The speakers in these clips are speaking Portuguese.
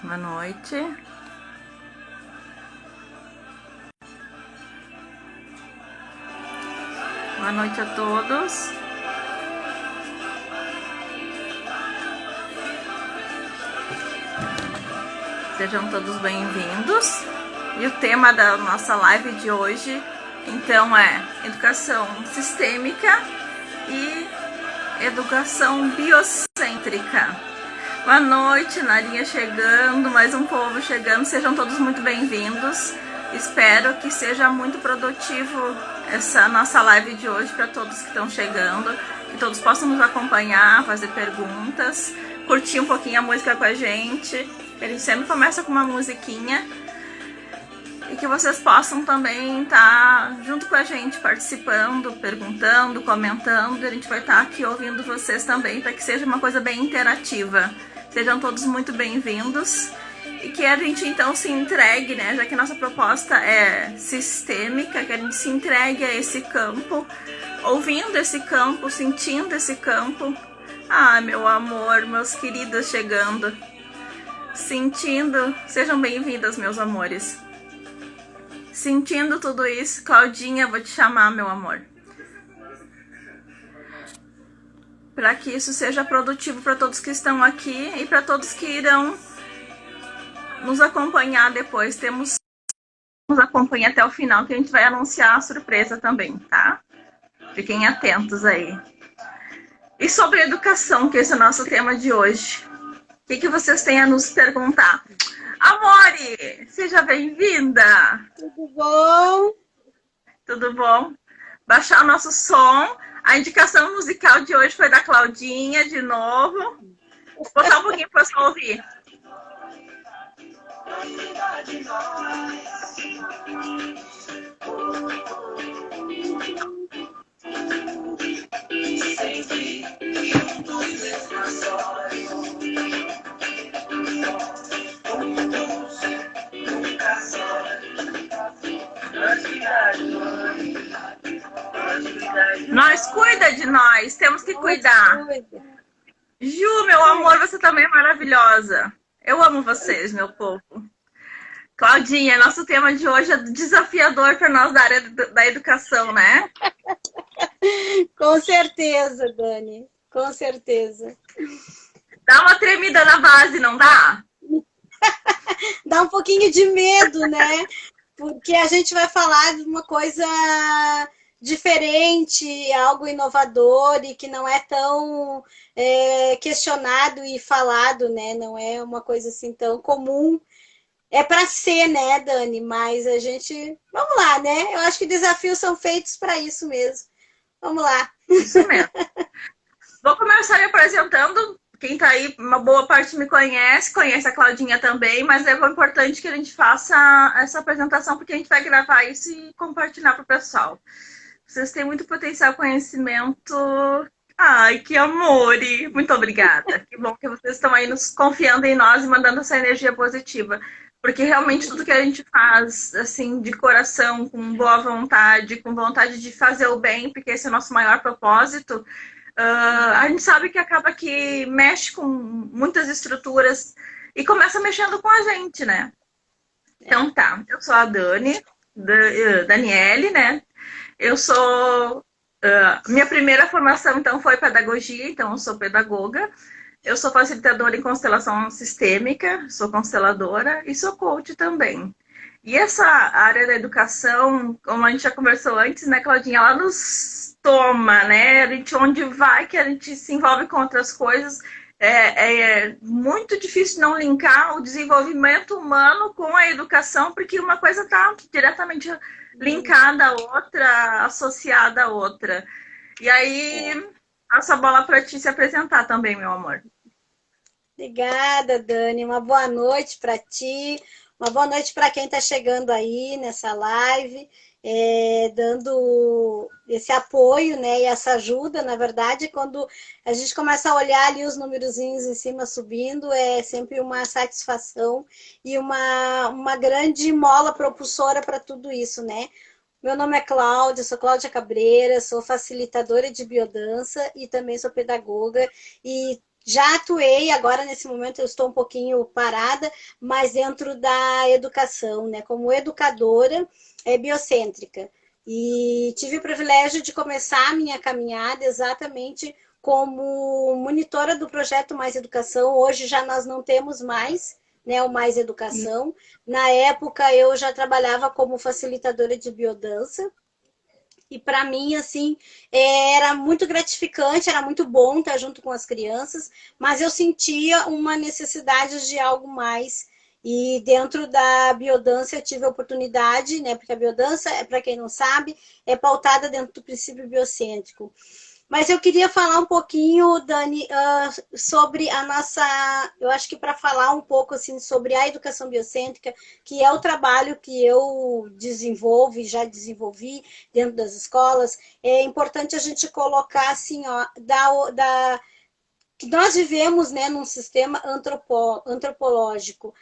Boa noite. Boa noite a todos. Sejam todos bem-vindos. E o tema da nossa live de hoje, então, é educação sistêmica e educação biocêntrica. Boa noite, Narinha chegando, mais um povo chegando. Sejam todos muito bem-vindos. Espero que seja muito produtivo essa nossa live de hoje para todos que estão chegando, que todos possam nos acompanhar, fazer perguntas, curtir um pouquinho a música com a gente. A gente sempre começa com uma musiquinha e que vocês possam também estar junto com a gente, participando, perguntando, comentando. A gente vai estar aqui ouvindo vocês também, para que seja uma coisa bem interativa. Sejam todos muito bem-vindos. E que a gente então se entregue, né? Já que a nossa proposta é sistêmica, que a gente se entregue a esse campo, ouvindo esse campo, sentindo esse campo. Ah, meu amor, meus queridos chegando. Sentindo, sejam bem-vindas, meus amores. Sentindo tudo isso, Claudinha, vou te chamar, meu amor. Para que isso seja produtivo para todos que estão aqui e para todos que irão nos acompanhar depois. Nos acompanhe até o final, que a gente vai anunciar a surpresa também, tá? Fiquem atentos aí. E sobre educação, que esse é o nosso tema de hoje. O que vocês têm a nos perguntar? Amore, seja bem-vinda! Tudo bom? Tudo bom? Baixar o nosso som. A indicação musical de hoje foi da Claudinha, de novo. Vou botar um pouquinho para você ouvir. Nós cuida de nós, temos que cuidar. Ju, meu amor, você também é maravilhosa. Eu amo vocês, meu povo. Claudinha, nosso tema de hoje é desafiador para nós da área da educação, né? Com certeza, Dani. Com certeza. Dá uma tremida na base, não dá? Dá um pouquinho de medo, né? Porque a gente vai falar de uma coisa diferente, algo inovador e que não é tão questionado e falado, né? Não é uma coisa assim tão comum. É para ser, né, Dani? Mas a gente... Vamos lá, né? Eu acho que desafios são feitos para isso mesmo. Vamos lá. Isso mesmo. Vou começar me apresentando. Quem tá aí, uma boa parte me conhece a Claudinha também, mas é importante que a gente faça essa apresentação, porque a gente vai gravar isso e compartilhar para o pessoal. Vocês têm muito potencial conhecimento. Ai, que amor! Muito obrigada. Que bom que vocês estão aí nos confiando em nós e mandando essa energia positiva. Porque realmente tudo que a gente faz, assim, de coração, com boa vontade, com vontade de fazer o bem, porque esse é o nosso maior propósito, a gente sabe que acaba que mexe com muitas estruturas e começa mexendo com a gente, né? Então tá, eu sou a Daniele, né? Eu sou... minha primeira formação, então, foi pedagogia, então eu sou pedagoga. Eu sou facilitadora em constelação sistêmica, sou consteladora e sou coach também. E essa área da educação, como a gente já conversou antes, né, Claudinha, ela nos toma, né? A gente, onde vai que a gente se envolve com outras coisas. É muito difícil não linkar o desenvolvimento humano com a educação, porque uma coisa está diretamente linkada à outra, associada à outra. E aí, passo a bola para ti se apresentar também, meu amor. Obrigada, Dani. Uma boa noite para ti. Uma boa noite para quem está chegando aí nessa live, dando esse apoio, né, e essa ajuda. Na verdade, quando a gente começa a olhar ali os numerozinhos em cima subindo, é sempre uma satisfação e uma grande mola propulsora para tudo isso, né? Meu nome é Cláudia, sou Cláudia Cabreira, sou facilitadora de biodança e também sou pedagoga e Já atuei, agora nesse momento eu estou um pouquinho parada, mas dentro da educação, né? Como educadora biocêntrica. E tive o privilégio de começar a minha caminhada exatamente como monitora do projeto Mais Educação. Hoje já nós não temos mais, né, o Mais Educação. Na época eu já trabalhava como facilitadora de biodança. E para mim, assim, era muito gratificante, era muito bom estar junto com as crianças, mas eu sentia uma necessidade de algo mais. E dentro da biodança eu tive a oportunidade, né? Porque a biodança, para quem não sabe, é pautada dentro do princípio biocêntrico. Mas eu queria falar um pouquinho, Dani, sobre a nossa. Eu acho que para falar um pouco assim sobre a educação biocêntrica, que é o trabalho que eu desenvolvo e já desenvolvi dentro das escolas, é importante a gente colocar assim, ó, que nós vivemos, né, num sistema antropológico.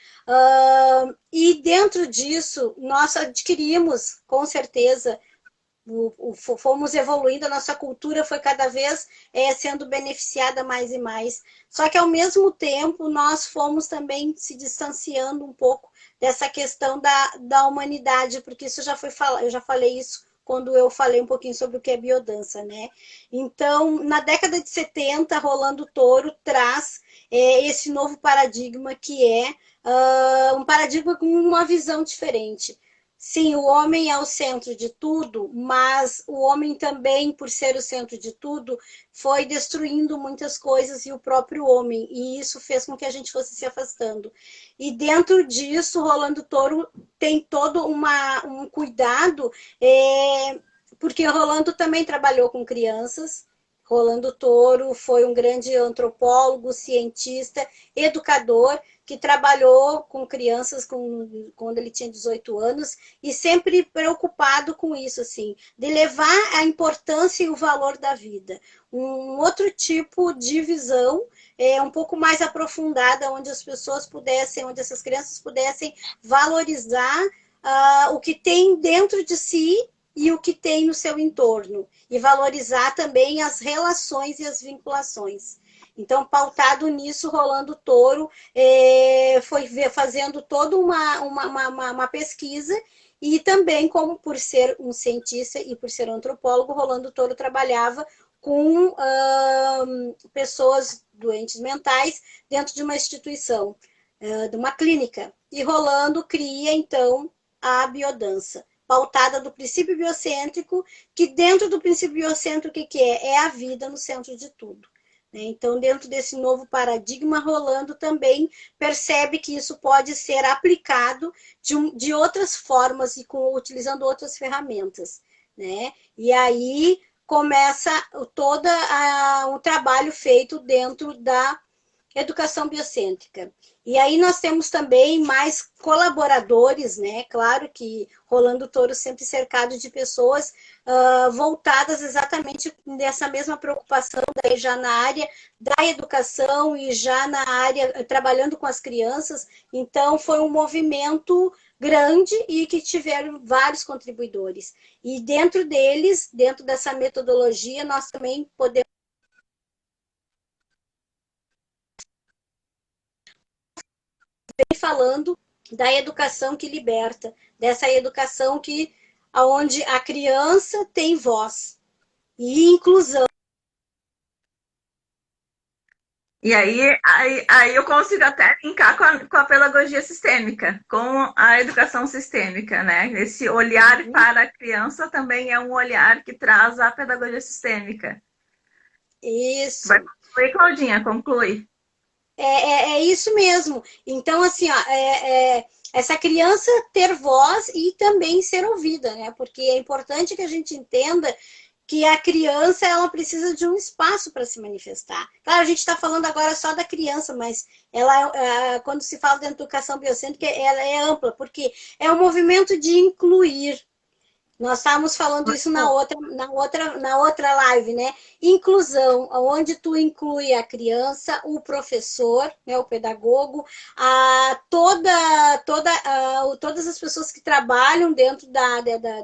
E dentro disso, nós adquirimos, com certeza, fomos evoluindo, a nossa cultura foi cada vez sendo beneficiada mais e mais. Só que, ao mesmo tempo, nós fomos também se distanciando um pouco dessa questão da humanidade, porque isso já foi falado, eu já falei isso quando eu falei um pouquinho sobre o que é biodança, né? Então, na década de 70, Rolando Toro traz esse novo paradigma que é um paradigma com uma visão diferente. Sim, o homem é o centro de tudo, mas o homem também, por ser o centro de tudo, foi destruindo muitas coisas e o próprio homem, e isso fez com que a gente fosse se afastando. E dentro disso, Rolando Toro tem todo um cuidado, porque Rolando também trabalhou com crianças. Rolando Toro foi um grande antropólogo, cientista, educador, que trabalhou com crianças quando ele tinha 18 anos e sempre preocupado com isso, assim, de levar a importância e o valor da vida. Um outro tipo de visão um pouco mais aprofundada, onde as pessoas pudessem, onde essas crianças pudessem valorizar o que tem dentro de si e o que tem no seu entorno, e valorizar também as relações e as vinculações. Então, pautado nisso, Rolando Toro foi fazendo toda uma pesquisa, e também, como por ser um cientista e por ser um antropólogo, Rolando Toro trabalhava com pessoas doentes mentais dentro de uma instituição, de uma clínica. E Rolando cria, então, a biodança, pautada do princípio biocêntrico, que dentro do princípio biocêntrico, o que é? É a vida no centro de tudo. Então, dentro desse novo paradigma, Rolando também percebe que isso pode ser aplicado de outras formas e utilizando outras ferramentas, né? E aí começa todo o trabalho feito dentro da educação biocêntrica. E aí nós temos também mais colaboradores, né? Claro que Rolando Toro sempre cercado de pessoas voltadas exatamente nessa mesma preocupação, daí já na área da educação e já na área trabalhando com as crianças. Então foi um movimento grande e que tiveram vários contribuidores. E dentro deles, dentro dessa metodologia, nós também podemos falando da educação que liberta, dessa educação que aonde a criança tem voz e inclusão. E aí eu consigo até linkar com a pedagogia sistêmica, com a educação sistêmica, né? Esse olhar para a criança também é um olhar que traz a pedagogia sistêmica. Vai Isso. concluir, Claudinha, conclui. É isso mesmo. Então, assim, ó, essa criança ter voz e também ser ouvida, né? Porque é importante que a gente entenda que a criança ela precisa de um espaço para se manifestar. Claro, a gente está falando agora só da criança, mas ela, quando se fala de educação biocêntrica, ela é ampla, porque é um movimento de incluir. Nós estávamos falando isso na outra live, né? Inclusão, onde tu inclui a criança, o professor, né, o pedagogo, todas as pessoas que trabalham dentro da área da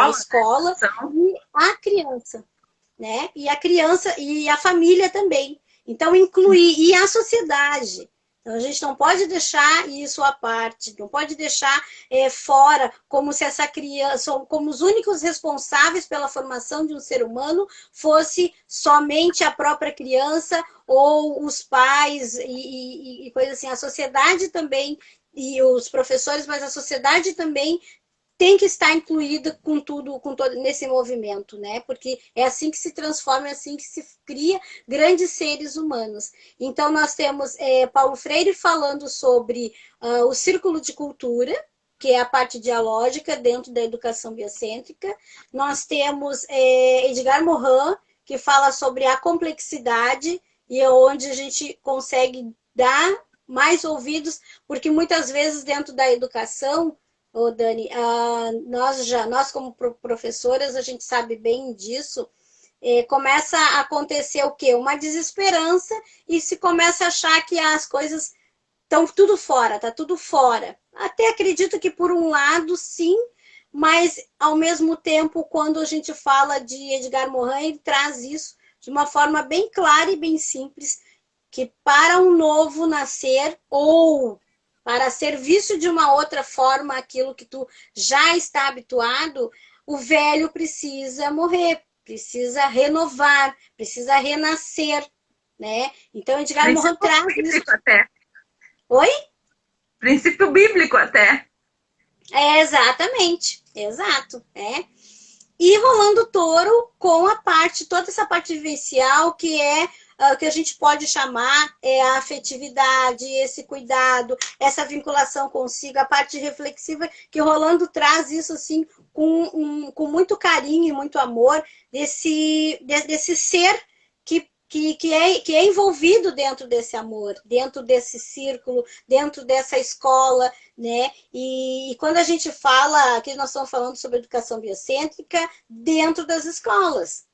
escola Né? e a criança. né? E a criança e a família também. Então, incluir, e a sociedade. Então, a gente não pode deixar isso à parte, não pode deixar fora, como se essa criança, como os únicos responsáveis pela formação de um ser humano fosse somente a própria criança ou os pais e coisa assim. A sociedade também, e os professores, mas a sociedade também tem que estar incluída com tudo, com todo nesse movimento, né? Porque é assim que se transforma, é assim que se cria grandes seres humanos. Então nós temos Paulo Freire falando sobre o círculo de cultura, que é a parte dialógica dentro da educação biocêntrica. Nós temos Edgar Morin, que fala sobre a complexidade e é onde a gente consegue dar mais ouvidos, porque muitas vezes dentro da educação, ô Dani, nós como professoras, a gente sabe bem disso, começa a acontecer o quê? Uma desesperança e se começa a achar que as coisas estão tudo fora, tá tudo fora. Até acredito que por um lado, sim, mas ao mesmo tempo, quando a gente fala de Edgar Morin, ele traz isso de uma forma bem clara e bem simples, que para um novo nascer ou para serviço de uma outra forma, aquilo que tu já está habituado, o velho precisa morrer, precisa renovar, precisa renascer, né? Então, Edgar Morin traz isso. Até. Oi? Princípio bíblico até. Exatamente, exato, E Rolando Touro com toda essa parte vivencial que é que a gente pode chamar a afetividade, esse cuidado, essa vinculação consigo, a parte reflexiva, que Rolando traz isso assim com muito carinho e muito amor desse ser que é envolvido dentro desse amor, dentro desse círculo, dentro dessa escola, né? E quando a gente fala, aqui nós estamos falando sobre educação biocêntrica dentro das escolas,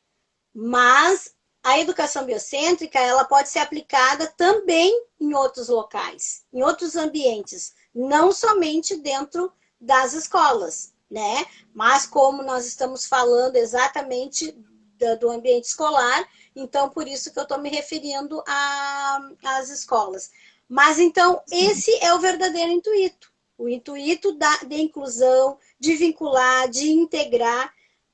mas a educação biocêntrica ela pode ser aplicada também em outros locais, em outros ambientes, não somente dentro das escolas, né? Mas como nós estamos falando exatamente do ambiente escolar, então por isso que eu estou me referindo às escolas. Mas então esse é o verdadeiro intuito. O intuito de inclusão, de vincular, de integrar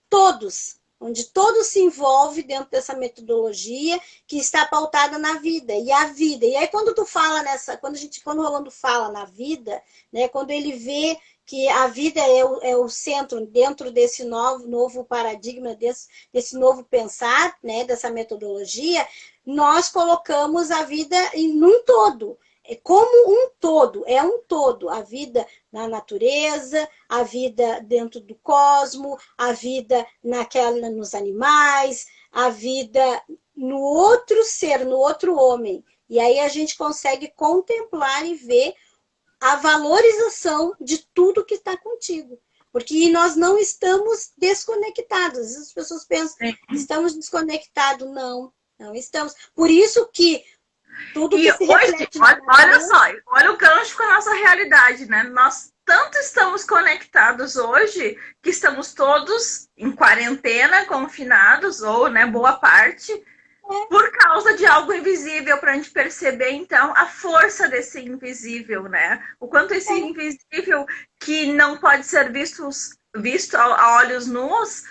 todos, onde todo se envolve dentro dessa metodologia que está pautada na vida. E a vida. E aí quando tu fala quando o Rolando fala na vida, né, quando ele vê que a vida é o centro dentro desse novo paradigma, desse novo pensar, né, dessa metodologia, nós colocamos a vida num todo. É como um todo, é um todo. A vida na natureza, a vida dentro do cosmos, a vida nos animais, a vida no outro ser, no outro homem. E aí a gente consegue contemplar e ver a valorização de tudo que está contigo. Porque nós não estamos desconectados. As pessoas pensam, estamos desconectados. Não, não estamos. Por isso que tudo que se reflete... Olha só, olha o gancho com a nossa realidade, né? Nós tanto estamos conectados hoje que estamos todos em quarentena, confinados, ou, né, boa parte, por causa de algo invisível, para a gente perceber, então, a força desse invisível, né? O quanto esse invisível, que não pode ser visto a olhos nus,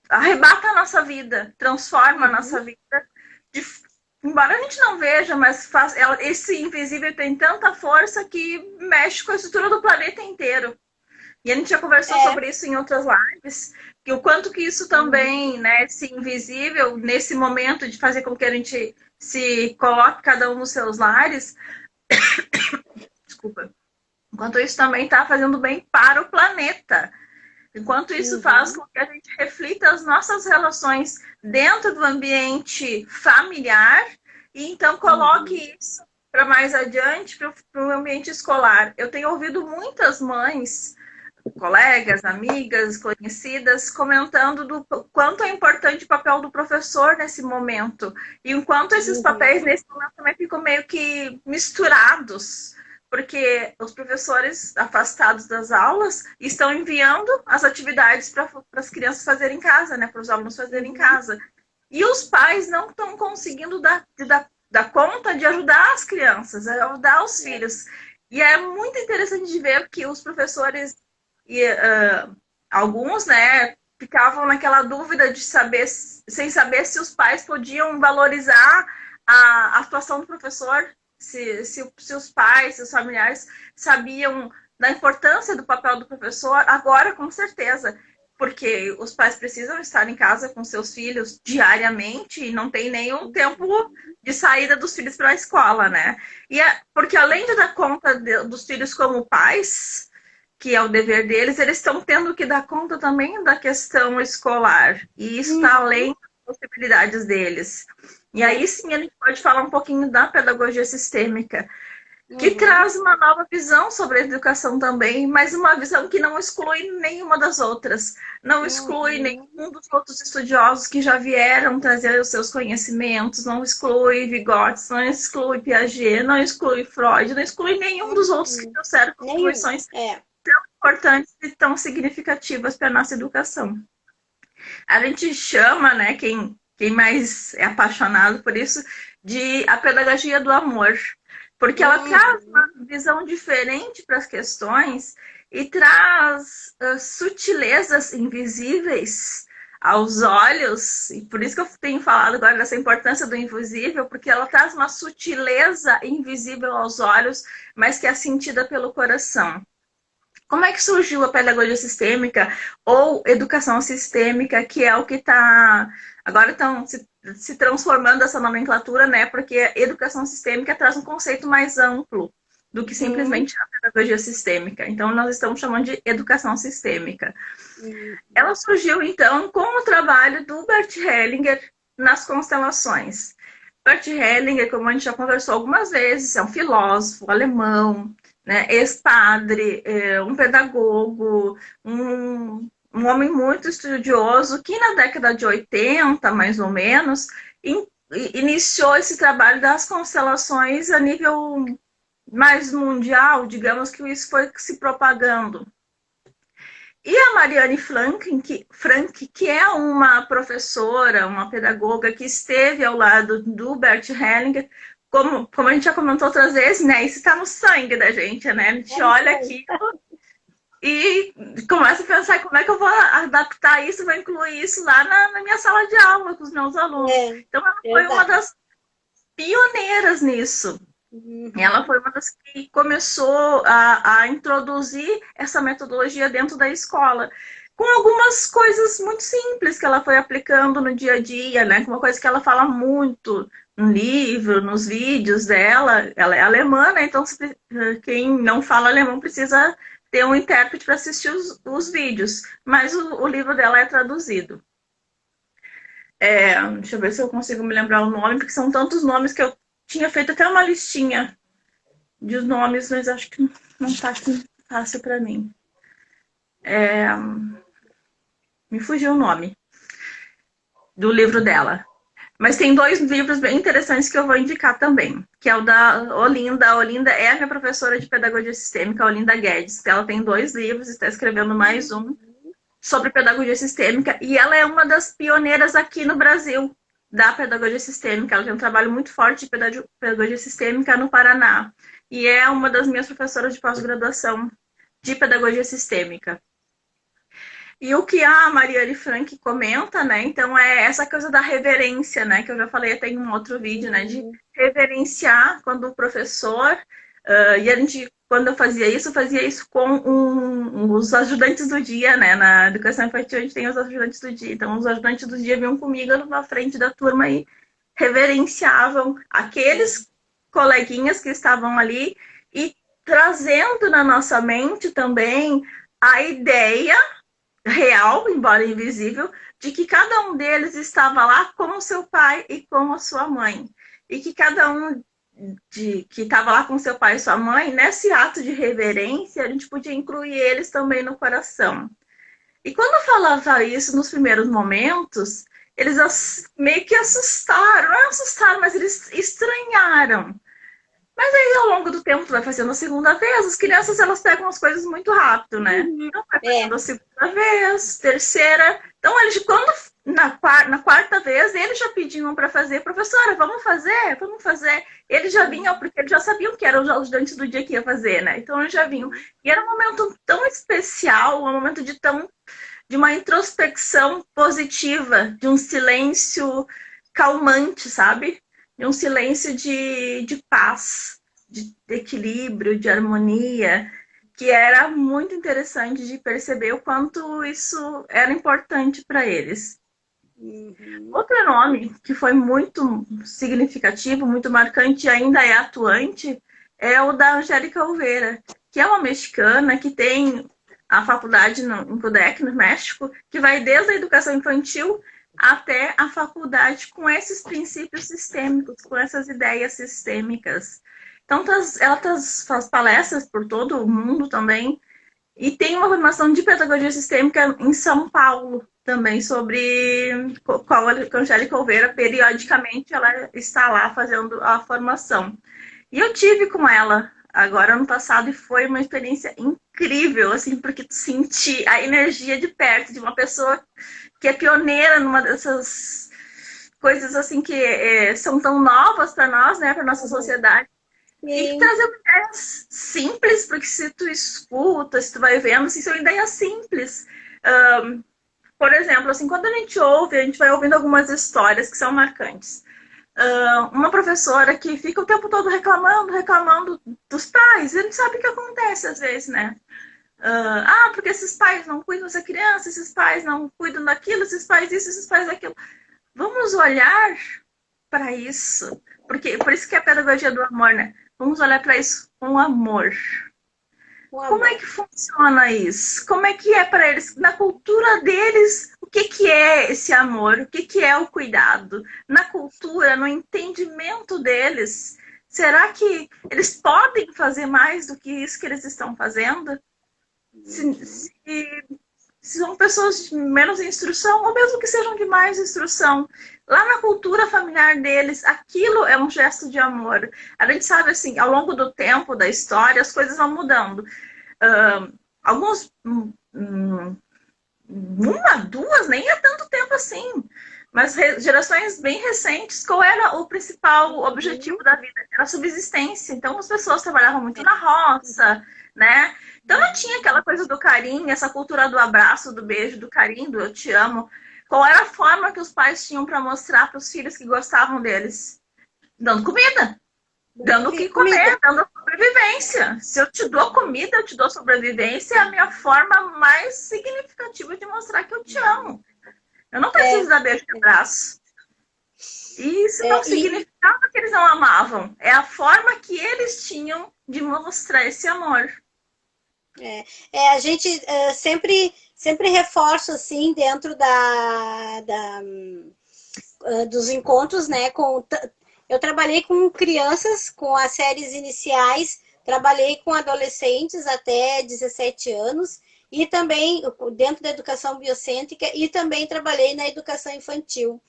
arrebata a nossa vida, transforma a nossa vida. Embora a gente não veja, mas esse invisível tem tanta força que mexe com a estrutura do planeta inteiro. E a gente já conversou sobre isso em outras lives, que o quanto que isso também, né, esse invisível, nesse momento de fazer com que a gente se coloque cada um nos seus lares, desculpa, enquanto isso também está fazendo bem para o planeta. Enquanto isso faz com que a gente reflita as nossas relações dentro do ambiente familiar e então coloque isso para mais adiante para o ambiente escolar. Eu tenho ouvido muitas mães, colegas, amigas, conhecidas, comentando do quanto é importante o papel do professor nesse momento. E enquanto esses papéis nesse momento também ficam meio que misturados, porque os professores afastados das aulas estão enviando as atividades para as crianças fazerem em casa, né? Para os alunos fazerem em casa. E os pais não estão conseguindo dar conta de ajudar as crianças, ajudar os filhos. E é muito interessante de ver que os professores, alguns, né, ficavam naquela dúvida de saber, sem saber se os pais podiam valorizar a atuação do professor, se os pais, se os familiares sabiam da importância do papel do professor. Agora, com certeza, porque os pais precisam estar em casa com seus filhos diariamente e não tem nenhum tempo de saída dos filhos para a escola, né? Porque além de dar conta dos filhos como pais, que é o dever deles, eles estão tendo que dar conta também da questão escolar. E isso está além das possibilidades deles. E aí sim a gente pode falar um pouquinho da pedagogia sistêmica, que traz uma nova visão sobre a educação também, mas uma visão que não exclui nenhuma das outras. Não exclui nenhum dos outros estudiosos que já vieram trazer os seus conhecimentos, não exclui Vygotsky, não exclui Piaget, não exclui Freud, não exclui nenhum dos outros que trouxeram contribuições tão importantes e tão significativas para a nossa educação. A gente chama, né, quem mais é apaixonado por isso, de a pedagogia do amor. Porque ela traz uma visão diferente para as questões e traz sutilezas invisíveis aos olhos. E por isso que eu tenho falado agora dessa importância do invisível, porque ela traz uma sutileza invisível aos olhos, mas que é sentida pelo coração. Como é que surgiu a pedagogia sistêmica ou educação sistêmica, que é o que está... Agora estão se transformando essa nomenclatura, né? Porque a educação sistêmica traz um conceito mais amplo do que simplesmente a pedagogia sistêmica. Então, nós estamos chamando de educação sistêmica. Ela surgiu, então, com o trabalho do Bert Hellinger nas constelações. Bert Hellinger, como a gente já conversou algumas vezes, é um filósofo alemão, né, ex-padre, um pedagogo, um homem muito estudioso, que na década de 80, mais ou menos, iniciou esse trabalho das constelações a nível mais mundial, digamos que isso foi se propagando. E a Marianne Frank, que é uma professora, uma pedagoga que esteve ao lado do Bert Hellinger, como a gente já comentou outras vezes, né? Isso está no sangue da gente, né? A gente olha aquilo e começa a pensar como é que eu vou adaptar isso, vou incluir isso lá na minha sala de aula com os meus alunos. Então, ela foi uma das pioneiras nisso. Ela foi uma das que começou a introduzir essa metodologia dentro da escola, com algumas coisas muito simples que ela foi aplicando no dia a dia, né? Uma coisa que ela fala muito no livro, nos vídeos dela. Ela é alemã, né? Então quem não fala alemão precisa ter um intérprete para assistir os vídeos, mas o livro dela é traduzido. Deixa eu ver se eu consigo me lembrar o nome, porque são tantos nomes que eu tinha feito até uma listinha de nomes, mas acho que não está fácil para mim. Me fugiu o nome do livro dela. Mas tem 2 livros bem interessantes que eu vou indicar também, que é o da Olinda. A Olinda é a minha professora de pedagogia sistêmica, a Olinda Guedes. Ela tem 2 livros, está escrevendo mais um sobre pedagogia sistêmica, e ela é uma das pioneiras aqui no Brasil da pedagogia sistêmica. Ela tem um trabalho muito forte de pedagogia sistêmica no Paraná. E é uma das minhas professoras de pós-graduação de pedagogia sistêmica. E o que a Marianne Frank comenta, né? Então, é essa coisa da reverência, né? Que eu já falei até em um outro vídeo, né? De reverenciar quando o professor... e a gente, quando eu fazia isso com os ajudantes do dia, né? Na educação infantil, a gente tem os ajudantes do dia. Então, os ajudantes do dia vinham comigo na frente da turma e reverenciavam aqueles coleguinhas que estavam ali e trazendo na nossa mente também a ideia real, embora invisível, de que cada um deles estava lá com o seu pai e com a sua mãe. E que cada um que estava lá com seu pai e sua mãe, nesse ato de reverência, a gente podia incluir eles também no coração. E quando eu falava isso nos primeiros momentos, eles meio que assustaram. Não assustaram, mas eles estranharam. Mas aí, ao longo do tempo, tu vai fazendo a segunda vez. As crianças, elas pegam as coisas muito rápido, né? Uhum. Então, vai É. fazendo a segunda vez, terceira. Então, eles, quando na quarta vez, eles já pediam para fazer, professora, vamos fazer? Vamos fazer. Eles já vinham, porque eles já sabiam que eram os ajudantes do dia que ia fazer, né? Então, eles já vinham. E era um momento tão especial, um momento de uma introspecção positiva, de um silêncio calmante, sabe? De um silêncio de paz, de equilíbrio, de harmonia, que era muito interessante de perceber o quanto isso era importante para eles. Uhum. Outro nome que foi muito significativo, muito marcante e ainda é atuante, é o da Angélica Oliveira, que é uma mexicana que tem a faculdade em CUDEC, no México, que vai desde a educação infantil até a faculdade com esses princípios sistêmicos, com essas ideias sistêmicas. Então, ela faz palestras por todo o mundo também, e tem uma formação de pedagogia sistêmica em São Paulo também, sobre qual a Angélica Oliveira, periodicamente, ela está lá fazendo a formação. E eu tive com ela agora ano passado e foi uma experiência incrível, assim, porque tu senti a energia de perto de uma pessoa que é pioneira numa dessas coisas assim que são tão novas para nós, né, para nossa sociedade. E que Sim. trazer ideias simples, porque se tu escuta, se tu vai vendo, assim, são ideias simples. Por exemplo, assim, quando a gente ouve, a gente vai ouvindo algumas histórias que são marcantes. Uma professora que fica o tempo todo reclamando dos pais, e a gente sabe o que acontece às vezes, né? Porque esses pais não cuidam dessa criança, esses pais não cuidam daquilo, esses pais isso, esses pais daquilo. Vamos olhar para isso, porque por isso que é a pedagogia do amor, né? Vamos olhar para isso com amor. Um Como é amor. que funciona isso? Como é que é para eles? Na cultura deles, o que, que é esse amor? O que, que é o cuidado? Na cultura, no entendimento deles, será que eles podem fazer mais do que isso que eles estão fazendo? Se são pessoas de menos instrução, ou mesmo que sejam de mais instrução, lá na cultura familiar deles, aquilo é um gesto de amor. A gente sabe, assim, ao longo do tempo, da história, as coisas vão mudando. Alguns, uma, duas, nem é tanto tempo assim. Mas gerações bem recentes, qual era o principal objetivo Uhum. da vida? Era a subsistência. Então, as pessoas trabalhavam muito na roça, né? Então, não tinha aquela coisa do carinho, essa cultura do abraço, do beijo, do carinho, do eu te amo. Qual era a forma que os pais tinham para mostrar para os filhos que gostavam deles? Dando comida, dando o que Comida. comer, dando sobrevivência. Se eu te dou comida, eu te dou sobrevivência, é a minha forma mais significativa de mostrar que eu te amo. Eu não preciso É, dar beijo e abraço. E isso não e significava que eles não amavam. É a forma que eles tinham de mostrar esse amor. a gente sempre reforça assim dentro dos encontros, né? Eu trabalhei com crianças com as séries iniciais, trabalhei com adolescentes até 17 anos e também dentro da educação biocêntrica e também trabalhei na educação infantil.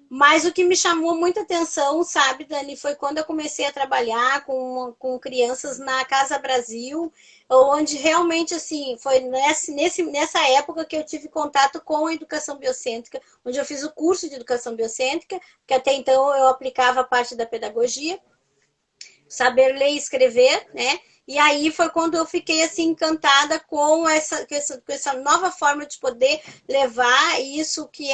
Mas o que me chamou muita atenção, sabe, Dani, foi quando eu comecei a trabalhar com crianças na Casa Brasil, onde realmente, assim, foi nessa época que eu tive contato com a educação biocêntrica, onde eu fiz o curso de educação biocêntrica, que até então eu aplicava a parte da pedagogia, saber ler e escrever, né? E aí foi quando eu fiquei assim encantada com essa nova forma de poder levar isso que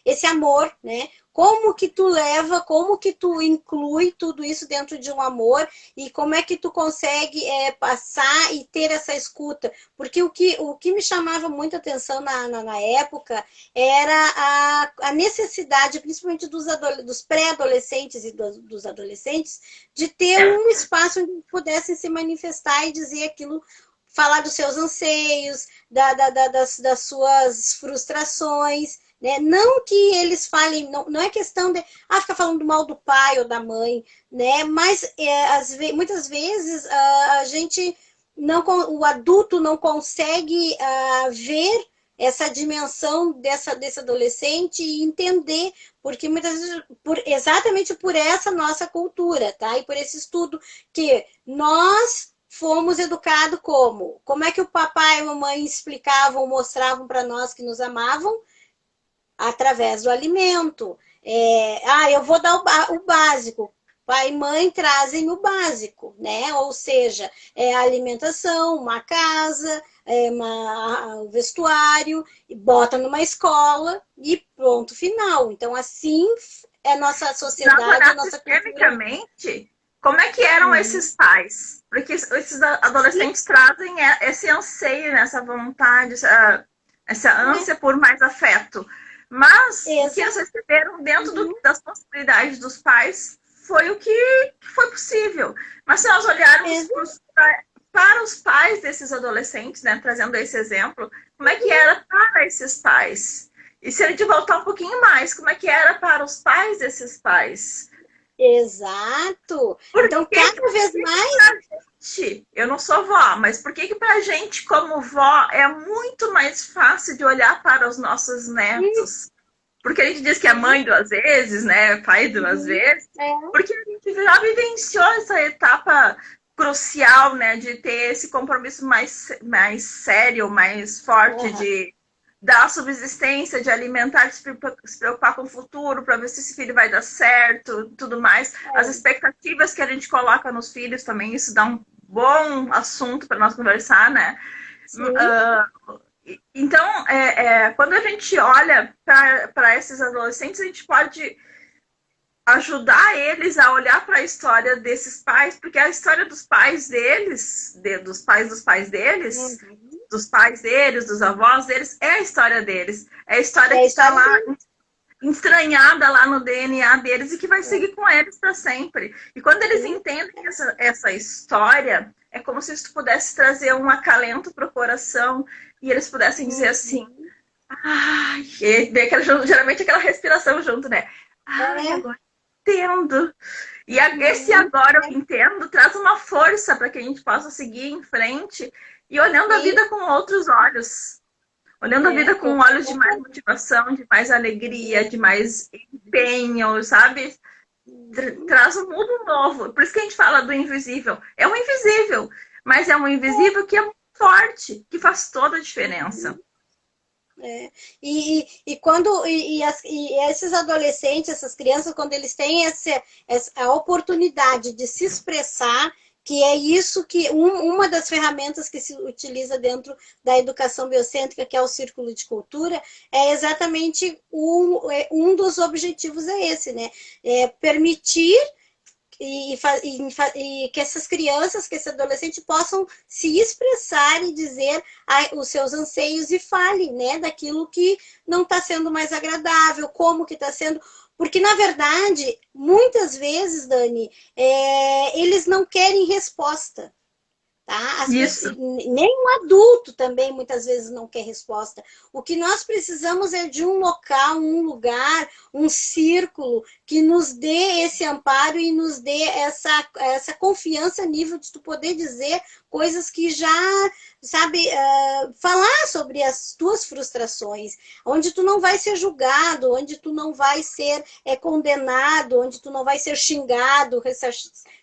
esse amor, né? Como que tu leva, como que tu inclui tudo isso dentro de um amor e como é que tu consegue passar e ter essa escuta? Porque o que me chamava muita atenção na época era a necessidade, principalmente dos pré-adolescentes e dos adolescentes, de ter um espaço onde pudessem se manifestar e dizer aquilo, falar dos seus anseios, das suas frustrações, né? Não que eles falem, não é questão de ficar falando mal do pai ou da mãe, né? Mas muitas vezes a gente não, o adulto não consegue ver essa dimensão desse adolescente e entender, porque muitas vezes, exatamente por essa nossa cultura, tá? E por esse estudo que nós fomos educados como? Como é que o papai e a mamãe explicavam, mostravam para nós que nos amavam? Através do alimento. Eu vou dar o básico. Pai e mãe trazem o básico, né? Ou seja, a alimentação, uma casa, um vestuário, bota numa escola e ponto final. Então, assim é a nossa sociedade, a nossa cultura. Sistemicamente, como é que eram esses pais? Porque esses adolescentes trazem esse anseio, né? Essa vontade, essa ânsia por mais afeto. Mas o que eles receberam dentro das possibilidades dos pais foi o que foi possível. Mas se nós olharmos para os pais desses adolescentes, né, trazendo esse exemplo, como é que era para esses pais? E se a gente voltar um pouquinho mais, como é que era para os pais desses pais? Exato. Então, cada vez mais... Eu não sou vó, mas por que pra gente, como vó, é muito mais fácil de olhar para os nossos netos? Porque a gente diz que é mãe duas vezes, né? Pai duas vezes. Porque a gente já vivenciou essa etapa crucial, né? De ter esse compromisso mais sério, mais forte de dar subsistência, de alimentar, de se preocupar com o futuro, para ver se esse filho vai dar certo, tudo mais. As expectativas que a gente coloca nos filhos também, isso dá um bom assunto para nós conversar, né? Então, quando a gente olha para esses adolescentes, a gente pode ajudar eles a olhar para a história desses pais, porque a história dos pais deles, dos pais deles, dos pais deles, dos avós deles, é a história deles. É a história que está lá entranhada lá no DNA deles e que vai seguir com eles para sempre. E quando eles entendem essa história, é como se isso pudesse trazer um acalento para o coração e eles pudessem dizer assim, ai, geralmente aquela respiração junto, né? Ai, agora entendo. E esse agora eu entendo traz uma força para que a gente possa seguir em frente e olhando a vida com outros olhos. Olhando a vida com olhos de mais motivação, de mais alegria, de mais empenho, sabe? Traz um mundo novo. Por isso que a gente fala do invisível. É um invisível, mas é um invisível que é muito forte, que faz toda a diferença. E esses adolescentes, essas crianças, quando eles têm a oportunidade de se expressar, que é isso que uma das ferramentas que se utiliza dentro da educação biocêntrica, que é o círculo de cultura, é exatamente um dos objetivos esse, né? Permitir e que essas crianças, que esse adolescente possam se expressar e dizer os seus anseios e falem, né, daquilo que não está sendo mais agradável, como que está sendo... Porque, na verdade, muitas vezes, Dani, eles não querem resposta. Tá? Nem um adulto também muitas vezes não quer resposta. O que nós precisamos é de um local, um lugar, um círculo que nos dê esse amparo e nos dê essa confiança a nível de tu poder dizer coisas que já, sabe, falar sobre as tuas frustrações, onde tu não vai ser julgado, onde tu não vai ser condenado, onde tu não vai ser xingado,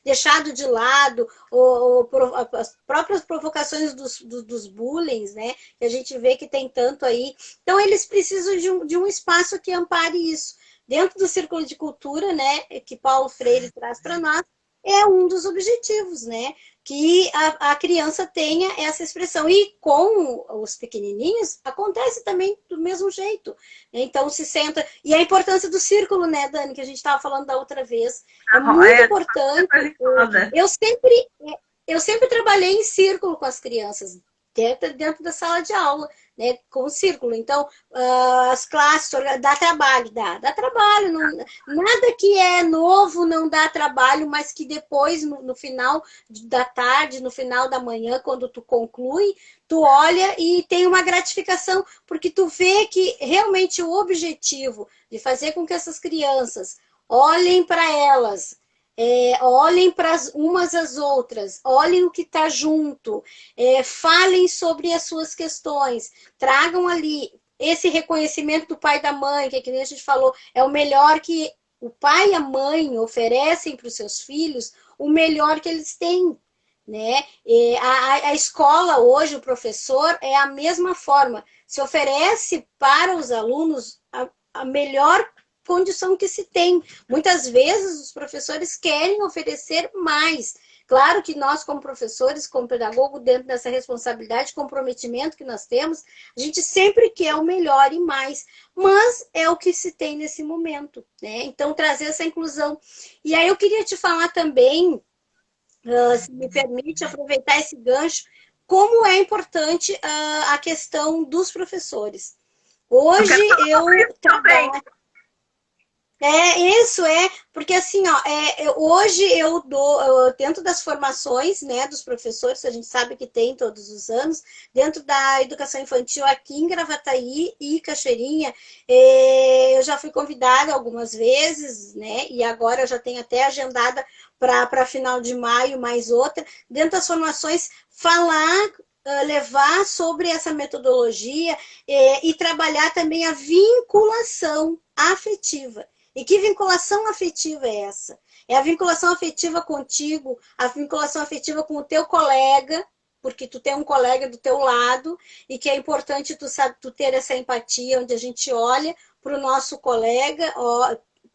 deixado de lado, ou as próprias provocações dos bullying, né? Que a gente vê que tem tanto aí. Então, eles precisam de um espaço que ampare isso. Dentro do círculo de cultura, né, que Paulo Freire traz para nós, é um dos objetivos, né? Que a criança tenha essa expressão. E com os pequenininhos, acontece também do mesmo jeito. Então, se senta... E a importância do círculo, né, Dani, que a gente estava falando da outra vez. É muito importante. Eu sempre trabalhei em círculo com as crianças, dentro da sala de aula, né, com o círculo. Então, as classes, dá trabalho, dá trabalho. Nada que é novo não dá trabalho, mas que depois, no final da tarde, no final da manhã, quando tu conclui, tu olha e tem uma gratificação, porque tu vê que realmente o objetivo de fazer com que essas crianças olhem para elas, olhem para umas às outras, olhem o que está junto, falem sobre as suas questões, tragam ali esse reconhecimento do pai e da mãe, que nem a gente falou, é o melhor que o pai e a mãe oferecem para os seus filhos, o melhor que eles têm. Né? A escola hoje, o professor, é a mesma forma, se oferece para os alunos a melhor condição que se tem. Muitas vezes os professores querem oferecer mais. Claro que nós, como professores, como pedagogo, dentro dessa responsabilidade, comprometimento que nós temos, a gente sempre quer o melhor e mais, mas é o que se tem nesse momento, né? Então, trazer essa inclusão. E aí eu queria te falar também, se me permite aproveitar esse gancho, como é importante a questão dos professores. Hoje eu trabalho. Isso porque assim, hoje dentro das formações, né, dos professores, a gente sabe que tem todos os anos, dentro da educação infantil aqui em Gravataí e Cachoeirinha, eu já fui convidada algumas vezes, né, e agora eu já tenho até agendada para final de maio mais outra, dentro das formações, falar, levar sobre essa metodologia e trabalhar também a vinculação afetiva. E que vinculação afetiva é essa? É a vinculação afetiva contigo, a vinculação afetiva com o teu colega, porque tu tem um colega do teu lado e que é importante tu ter essa empatia, onde a gente olha para o nosso colega,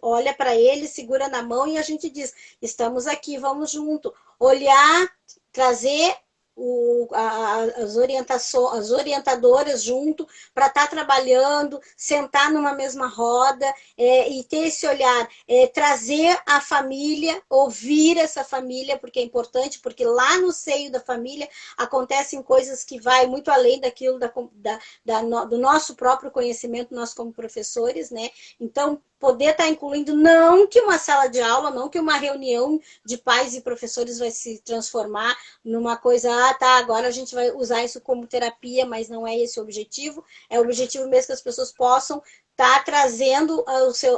olha para ele, segura na mão e a gente diz, estamos aqui, vamos junto. Olhar, trazer as orientadoras junto para estar trabalhando, sentar numa mesma roda e ter esse olhar, trazer a família, ouvir essa família, porque é importante, porque lá no seio da família acontecem coisas que vai muito além daquilo do nosso próprio conhecimento, nós como professores, né? Então, poder estar incluindo, não que uma sala de aula, não que uma reunião de pais e professores vai se transformar numa coisa, agora a gente vai usar isso como terapia, mas não é esse o objetivo, é o objetivo mesmo que as pessoas possam estar trazendo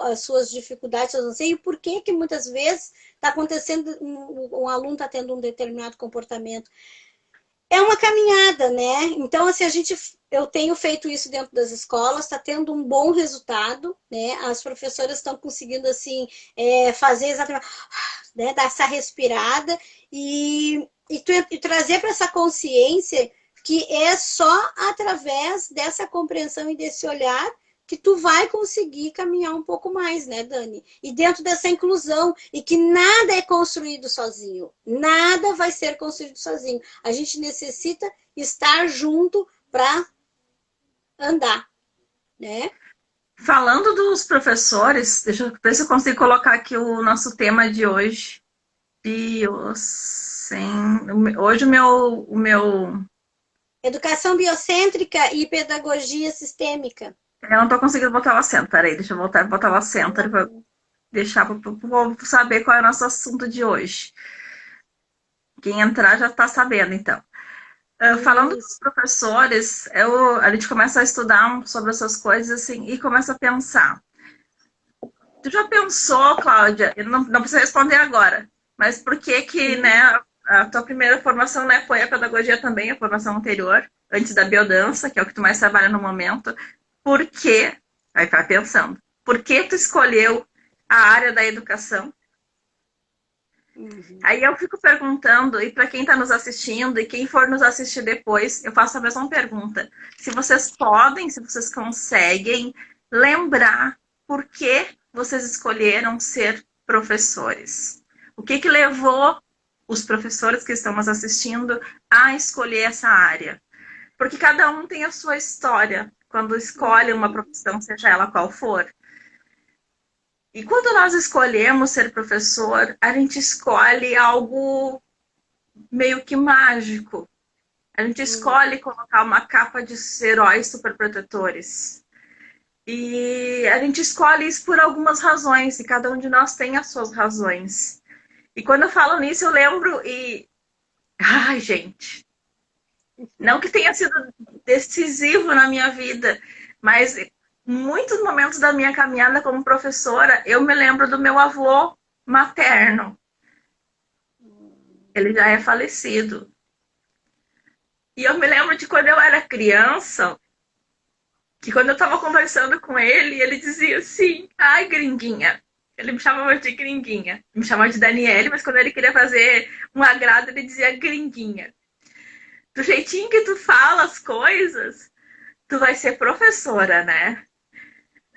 as suas dificuldades, seus anseios, e por que muitas vezes está acontecendo, um aluno está tendo um determinado comportamento. É uma caminhada, né? Então, assim, eu tenho feito isso dentro das escolas, está tendo um bom resultado, né? As professoras estão conseguindo, assim, fazer exatamente, né? Dar essa respirada e trazer para essa consciência que é só através dessa compreensão e desse olhar que tu vai conseguir caminhar um pouco mais, né, Dani? E dentro dessa inclusão, e que nada é construído sozinho, nada vai ser construído sozinho. A gente necessita estar junto para andar, né? Falando dos professores, deixa eu ver se eu consigo colocar aqui o nosso tema de hoje. Hoje o meu... Educação biocêntrica e pedagogia sistêmica. Eu não estou conseguindo botar o acento, peraí, deixa eu voltar e botar o acento para deixar para o povo saber qual é o nosso assunto de hoje. Quem entrar já está sabendo, então. Falando dos professores, a gente começa a estudar sobre essas coisas assim, e começa a pensar. Tu já pensou, Cláudia, não precisa responder agora, mas por que né, a tua primeira formação, né, foi a pedagogia também, a formação anterior, antes da biodança, que é o que tu mais trabalha no momento. Por que, vai ficar pensando, por que tu escolheu a área da educação? Aí eu fico perguntando, e para quem está nos assistindo e quem for nos assistir depois, eu faço a mesma pergunta. Se vocês podem, se vocês conseguem lembrar por que vocês escolheram ser professores. O que levou os professores que estão nos assistindo a escolher essa área? Porque cada um tem a sua história quando escolhe uma profissão, seja ela qual for. E quando nós escolhemos ser professor, a gente escolhe algo meio que mágico. A gente escolhe colocar uma capa de heróis superprotetores. E a gente escolhe isso por algumas razões, e cada um de nós tem as suas razões. E quando eu falo nisso, eu lembro e... Ai, gente! Não que tenha sido decisivo na minha vida, mas muitos momentos da minha caminhada como professora, eu me lembro do meu avô materno. Ele já é falecido. E eu me lembro de quando eu era criança, que quando eu tava conversando com ele, ele dizia assim, ai, gringuinha. Ele me chamava de gringuinha. Me chamava de Daniele, mas quando ele queria fazer um agrado, ele dizia gringuinha. Do jeitinho que tu fala as coisas, tu vai ser professora, né?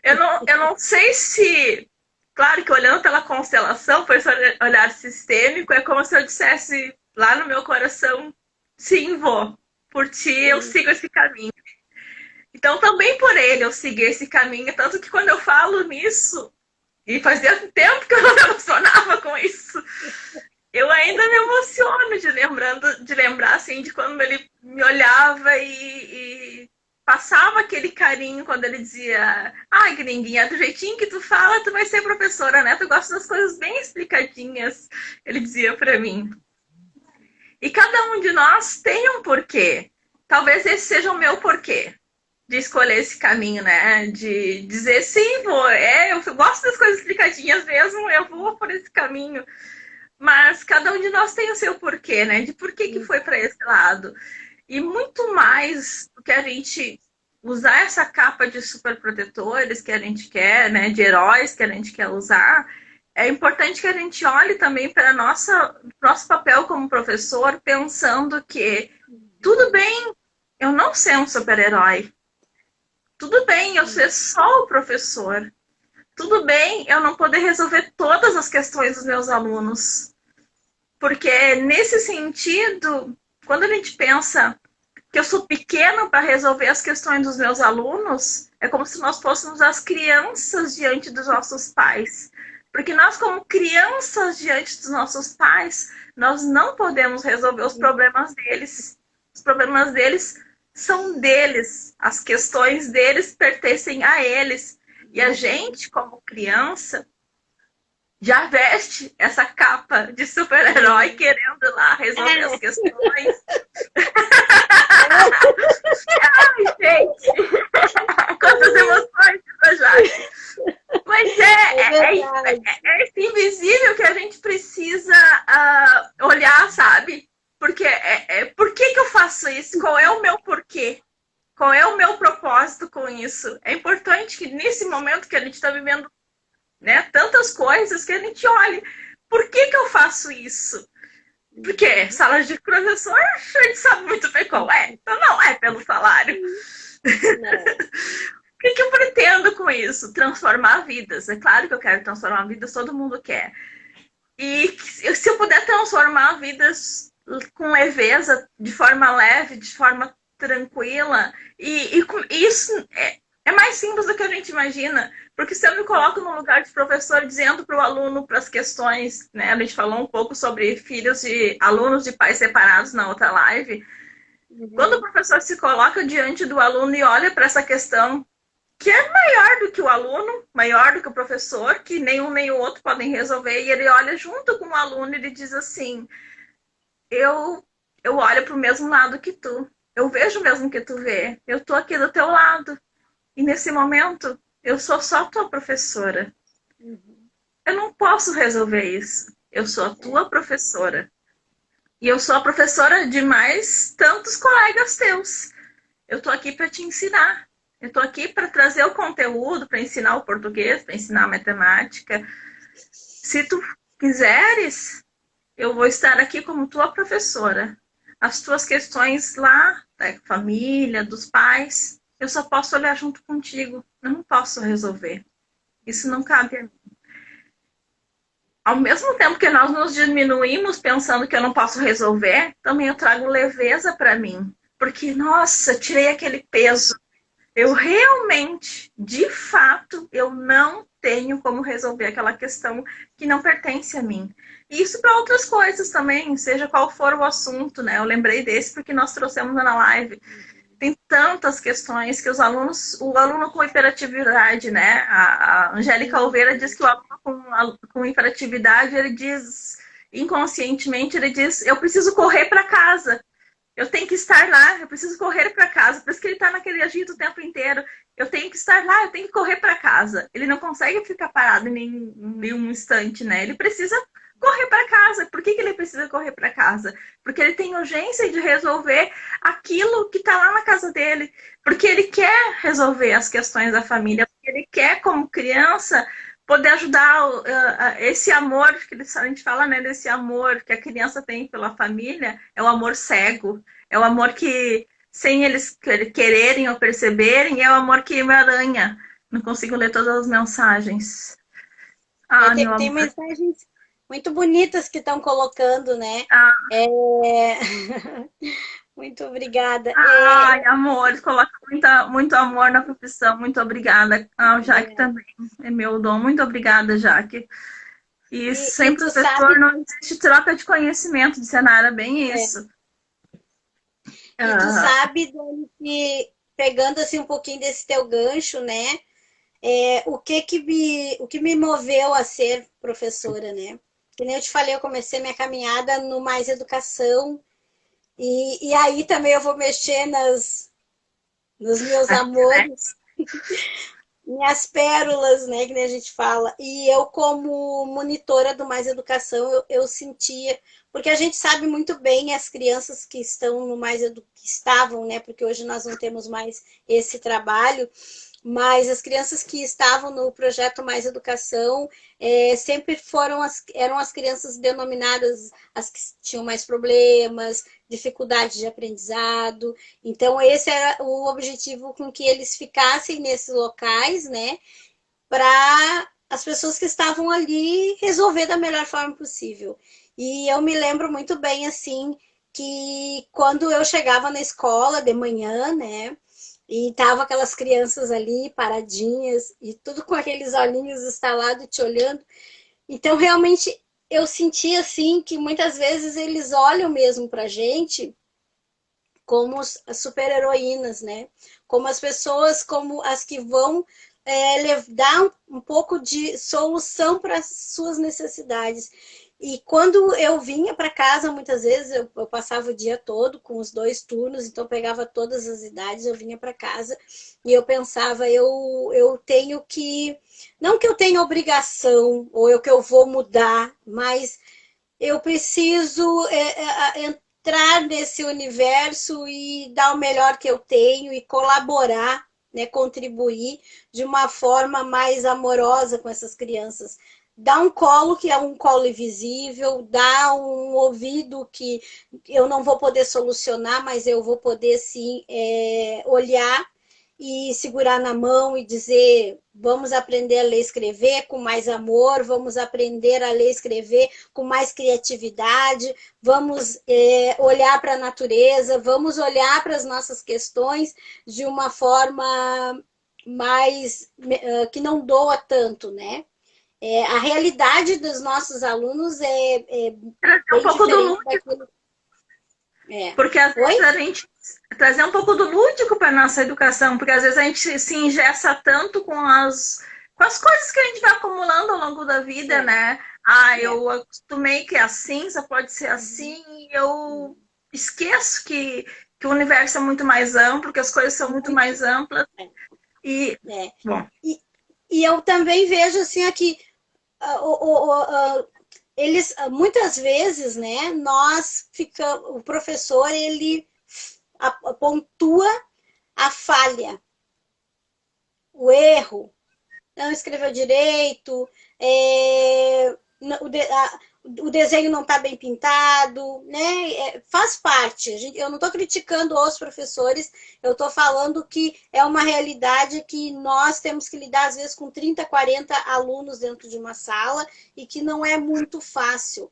Eu não sei se... Claro que olhando pela constelação, por esse olhar sistêmico, é como se eu dissesse lá no meu coração, sim, vou. Por ti eu sigo esse caminho. Então também por ele eu segui esse caminho, tanto que quando eu falo nisso, e fazia tempo que eu não me emocionava com isso, eu ainda me emociono de lembrar assim, de quando ele me olhava e passava aquele carinho quando ele dizia, ai, gringuinha, do jeitinho que tu fala, tu vai ser professora, né? Tu gosta das coisas bem explicadinhas, ele dizia pra mim. E cada um de nós tem um porquê. Talvez esse seja o meu porquê de escolher esse caminho, né? De dizer, sim, vou. Eu gosto das coisas explicadinhas mesmo, eu vou por esse caminho. Mas cada um de nós tem o seu porquê, né? De por que foi para esse lado. E muito mais do que a gente usar essa capa de superprotetores que a gente quer, né? De heróis que a gente quer usar, é importante que a gente olhe também para nosso papel como professor, pensando que tudo bem eu não ser um super-herói. Tudo bem eu ser só o professor. Tudo bem eu não poder resolver todas as questões dos meus alunos. Porque nesse sentido, quando a gente pensa que eu sou pequeno para resolver as questões dos meus alunos, é como se nós fôssemos as crianças diante dos nossos pais. Porque nós, como crianças diante dos nossos pais, nós não podemos resolver os problemas deles. Os problemas deles são deles. As questões deles pertencem a eles. E a gente, como criança, já veste essa capa de super-herói querendo lá resolver as questões. Ai, gente! Quantas emoções, Jaque! Mas é esse invisível que a gente precisa olhar, sabe? Porque por que eu faço isso? Qual é o meu porquê? Qual é o meu propósito com isso? É importante que nesse momento que a gente está vivendo, né, tantas coisas, que a gente olhe. Por que eu faço isso? Porque sala de professor, a gente sabe muito bem qual é. Então não é pelo salário. O que eu pretendo com isso? Transformar vidas. É claro que eu quero transformar vidas, todo mundo quer. E se eu puder transformar vidas com leveza, de forma leve, de forma tranquila, e isso é mais simples do que a gente imagina. Porque se eu me coloco no lugar de professor dizendo para o aluno, para as questões, né? A gente falou um pouco sobre filhos de alunos de pais separados na outra live. Quando o professor se coloca diante do aluno e olha para essa questão, que é maior do que o aluno, maior do que o professor, que nenhum nem o outro podem resolver, e ele olha junto com o aluno e ele diz assim, eu olho para o mesmo lado que tu, eu vejo o mesmo que tu vê, eu tô aqui do teu lado, e nesse momento eu sou só tua professora. Eu não posso resolver isso, eu sou a tua professora. E eu sou a professora de mais tantos colegas teus. Eu tô aqui para te ensinar. Eu tô aqui para trazer o conteúdo, para ensinar o português, para ensinar a matemática. Se tu quiseres, eu vou estar aqui como tua professora. As tuas questões lá, da família, dos pais, eu só posso olhar junto contigo. Eu não posso resolver. Isso não cabe a mim. Ao mesmo tempo que nós nos diminuímos pensando que eu não posso resolver, também eu trago leveza para mim. Porque, nossa, tirei aquele peso. Eu realmente, de fato, eu não tenho como resolver aquela questão que não pertence a mim. E isso para outras coisas também, seja qual for o assunto, né? Eu lembrei desse porque nós trouxemos na live. Tem tantas questões que o aluno com hiperatividade, né? A Angélica Alveira diz que o aluno com hiperatividade, ele diz, inconscientemente, ele diz, eu preciso correr para casa. Eu tenho que estar lá, eu preciso correr para casa. Por isso que ele está naquele agito o tempo inteiro. Eu tenho que estar lá, eu tenho que correr para casa. Ele não consegue ficar parado em nenhum instante, né? Ele precisa correr para casa. Por que ele precisa correr para casa? Porque ele tem urgência de resolver aquilo que está lá na casa dele. Porque ele quer resolver as questões da família. Porque ele quer, como criança, poder ajudar esse amor, que a gente fala, né, desse amor que a criança tem pela família, é o amor cego. É o amor que, sem eles quererem ou perceberem, é o amor que me aranha. Não consigo ler todas as mensagens. Ah, meu Tem amor. mensagens muito bonitas que estão colocando, né? Ah, É... Muito obrigada. ai, amor, coloca muito amor na profissão. Muito obrigada. Ah, o Jaque também é meu dom. Muito obrigada, Jaque. E E sem tu professor sabe, não existe troca de conhecimento, de cenário, é bem é, isso. e tu Ah, sabe, Dani, que pegando assim um pouquinho desse teu gancho, né? O que me moveu a ser professora, né? Que nem eu te falei, eu comecei minha caminhada no Mais Educação, e aí também eu vou mexer nos meus aqui, né? amores, minhas pérolas, né, que nem a gente fala. E eu, como monitora do Mais Educação, eu sentia, porque a gente sabe muito bem as crianças que estão no que estavam, né, porque hoje nós não temos mais esse trabalho, mas as crianças que estavam no projeto Mais Educação sempre eram as crianças denominadas as que tinham mais problemas, dificuldade de aprendizado. Então, esse era o objetivo com que eles ficassem nesses locais, né? Para as pessoas que estavam ali resolver da melhor forma possível. E eu me lembro muito bem, assim, que quando eu chegava na escola de manhã, né? E tava aquelas crianças ali paradinhas e tudo com aqueles olhinhos estalados te olhando. Então, realmente, eu senti assim que muitas vezes eles olham mesmo pra gente como as super-heroínas, né? Como as pessoas, como as que vão dar um pouco de solução para as suas necessidades. E quando eu vinha para casa, muitas vezes eu passava o dia todo com os 2 turnos, então eu pegava todas as idades, eu vinha para casa e eu pensava, eu tenho que, não que eu tenha obrigação ou que eu vou mudar, mas eu preciso entrar nesse universo e dar o melhor que eu tenho e colaborar, né, contribuir de uma forma mais amorosa com essas crianças. Dar um colo que é um colo invisível, dar um ouvido que eu não vou poder solucionar, mas eu vou poder sim olhar e segurar na mão e dizer: vamos aprender a ler e escrever com mais amor, vamos aprender a ler e escrever com mais criatividade, vamos olhar para a natureza, vamos olhar para as nossas questões de uma forma mais que não doa tanto, né? A realidade dos nossos alunos é Trazer um bem pouco do diferente lúdico, daquilo. porque às vezes Oi? a gente trazer um pouco do lúdico para nossa educação, porque às vezes a gente se engessa tanto com as coisas que a gente vai acumulando ao longo da vida, É, né? Ah, é. eu acostumei que é assim, só pode ser assim, e eu esqueço que o universo é muito mais amplo, que as coisas são muito Muito. mais amplas. É, E, é. bom, E, e eu também vejo assim aqui, eles muitas vezes, né, nós ficamos, o professor ele pontua a falha, o erro, não escreveu direito, o desenho não está bem pintado, né? Faz parte. Eu não estou criticando os professores, eu estou falando que é uma realidade que nós temos que lidar, às vezes, com 30, 40 alunos dentro de uma sala e que não é muito fácil.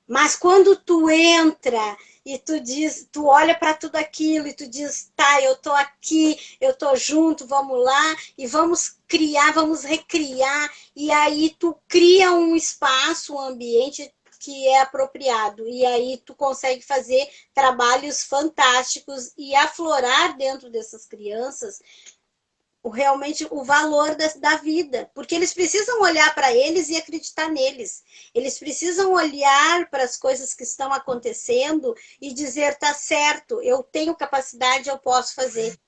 Mas quando tu entra e tu diz, tu olha para tudo aquilo e tu diz, tá, eu tô aqui, eu tô junto, vamos lá e vamos criar, vamos recriar, e aí tu cria um espaço, um ambiente que é apropriado, e aí tu consegue fazer trabalhos fantásticos e aflorar dentro dessas crianças realmente o valor da vida, porque eles precisam olhar para eles e acreditar neles. Eles precisam olhar para as coisas que estão acontecendo e dizer, tá certo, eu tenho capacidade, eu posso fazer.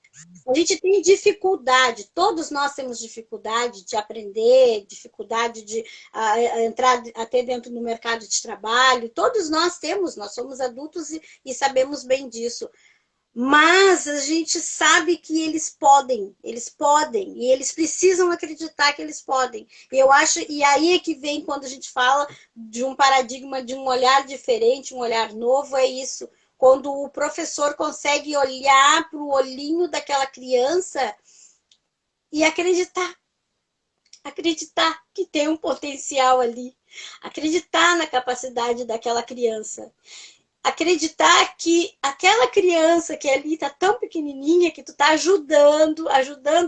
A gente tem dificuldade, todos nós temos dificuldade de aprender, dificuldade de entrar até dentro do mercado de trabalho, todos nós temos, nós somos adultos e sabemos bem disso. Mas a gente sabe que eles podem, e eles precisam acreditar que eles podem. E eu acho, e aí é que vem quando a gente fala de um paradigma, de um olhar diferente, um olhar novo, é isso. Quando o professor consegue olhar para o olhinho daquela criança e acreditar que tem um potencial ali, acreditar na capacidade daquela criança. Acreditar que aquela criança que ali está tão pequenininha, que tu está ajudando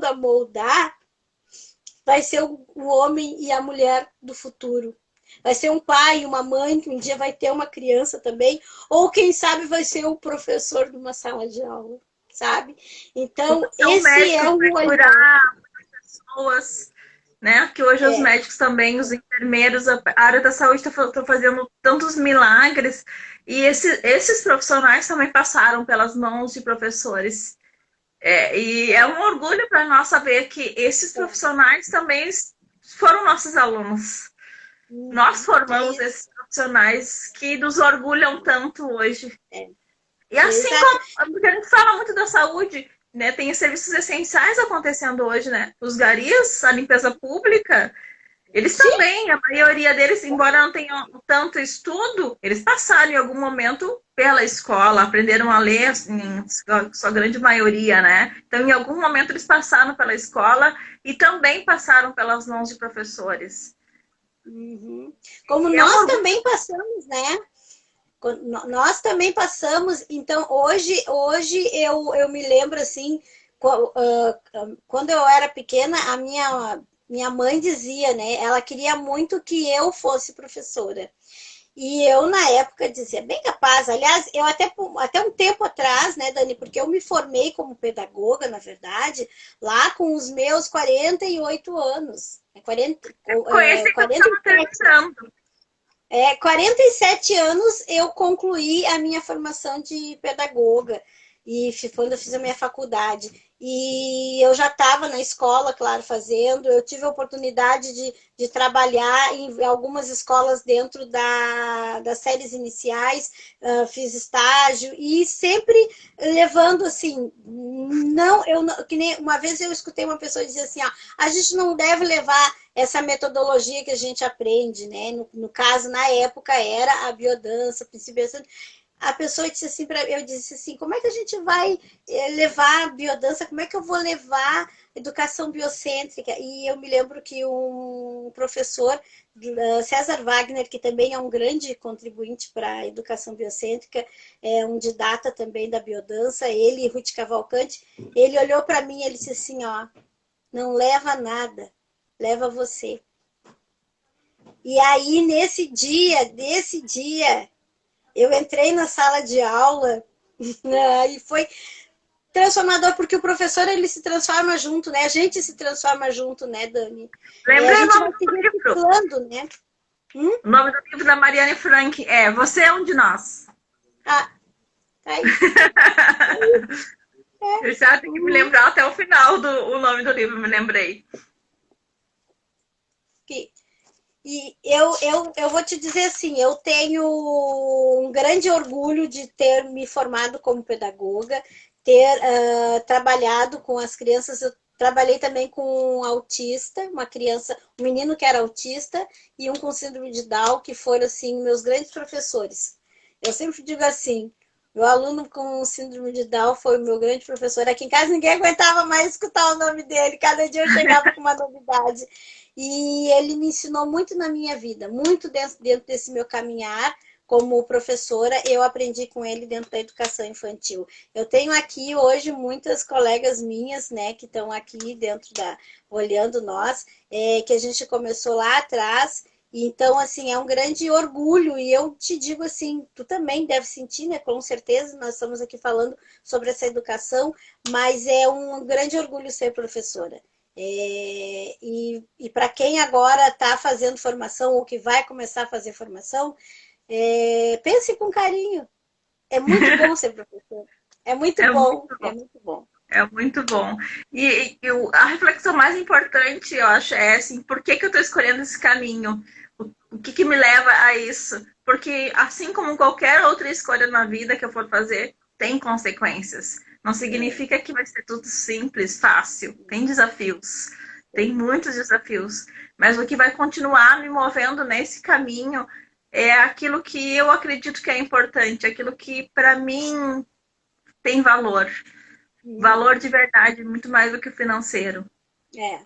a moldar, vai ser o homem e a mulher do futuro. Vai ser um pai e uma mãe que um dia vai ter uma criança também, ou quem sabe vai ser o professor de uma sala de aula, sabe? Então, esse é o olhar. Pessoas, né? Que hoje os médicos também, os enfermeiros, a área da saúde está fazendo tantos milagres. E esses profissionais também passaram pelas mãos de professores. E é um orgulho para nós saber que esses profissionais também foram nossos alunos. Nós formamos esses profissionais que nos orgulham tanto hoje. E assim como, porque a gente fala muito da saúde, né? Tem serviços essenciais acontecendo hoje, né? Os garis, a limpeza pública, eles também, a maioria deles, embora não tenham tanto estudo, eles passaram em algum momento pela escola, aprenderam a ler, em sua grande maioria, né? Então, em algum momento, eles passaram pela escola e também passaram pelas mãos de professores. Como nós também passamos, né? Nós também passamos. Então, hoje eu me lembro, assim, quando eu era pequena, a minha mãe dizia, né? Ela queria muito que eu fosse professora. E eu, na época, dizia, bem capaz. Aliás, eu até um tempo atrás, né, Dani, porque eu me formei como pedagoga, na verdade, lá com os meus 48 anos. 47 anos eu concluí a minha formação de pedagoga. E quando eu fiz a minha faculdade. E eu já estava na escola, claro, fazendo. Eu tive a oportunidade de trabalhar em algumas escolas dentro das séries iniciais, fiz estágio e sempre levando assim, que nem uma vez eu escutei uma pessoa dizer assim, ó, a gente não deve levar essa metodologia que a gente aprende, né? No caso, na época, era a biodança, princípio. A pessoa disse assim eu disse assim, como é que a gente vai levar a biodança? Como é que eu vou levar educação biocêntrica? E eu me lembro que um professor, César Wagner, que também é um grande contribuinte para a educação biocêntrica, é um didata também da biodança, ele e Ruth Cavalcante, ele olhou para mim e ele disse assim, ó, não leva nada, leva você. E aí, nesse dia, eu entrei na sala de aula e foi transformador, porque o professor, ele se transforma junto, né? A gente se transforma junto, né, Dani? Lembrei a gente vai se reciclando, né? O nome do livro da Mariane Frank é Você é um de Nós. Ah, tá aí. Eu já tenho que me lembrar até o final o nome do livro, me lembrei. E eu vou te dizer assim, eu tenho um grande orgulho de ter me formado como pedagoga, ter trabalhado com as crianças. Eu trabalhei também com um autista, um menino que era autista e um com síndrome de Down, que foram assim meus grandes professores. Eu sempre digo assim, meu aluno com síndrome de Down foi o meu grande professor. Aqui em casa ninguém aguentava mais escutar o nome dele, cada dia eu chegava com uma novidade. E ele me ensinou muito na minha vida, muito dentro desse meu caminhar como professora, eu aprendi com ele dentro da educação infantil. Eu tenho aqui hoje muitas colegas minhas, né, que estão aqui dentro olhando nós, que a gente começou lá atrás. Então, assim, é um grande orgulho, e eu te digo assim, tu também deve sentir, né, com certeza, nós estamos aqui falando sobre essa educação, mas é um grande orgulho ser professora. E para quem agora está fazendo formação ou que vai começar a fazer formação, pense com carinho. É muito bom ser professor. É muito bom. É muito bom. A reflexão mais importante, eu acho, é assim, por que que eu estou escolhendo esse caminho? O que que me leva a isso? Porque assim como qualquer outra escolha na vida que eu for fazer, tem consequências. Não significa que vai ser tudo simples, fácil. Tem desafios. Tem muitos desafios. Mas o que vai continuar me movendo nesse caminho é aquilo que eu acredito que é importante, aquilo que para mim tem valor. Valor de verdade, muito mais do que o financeiro. É.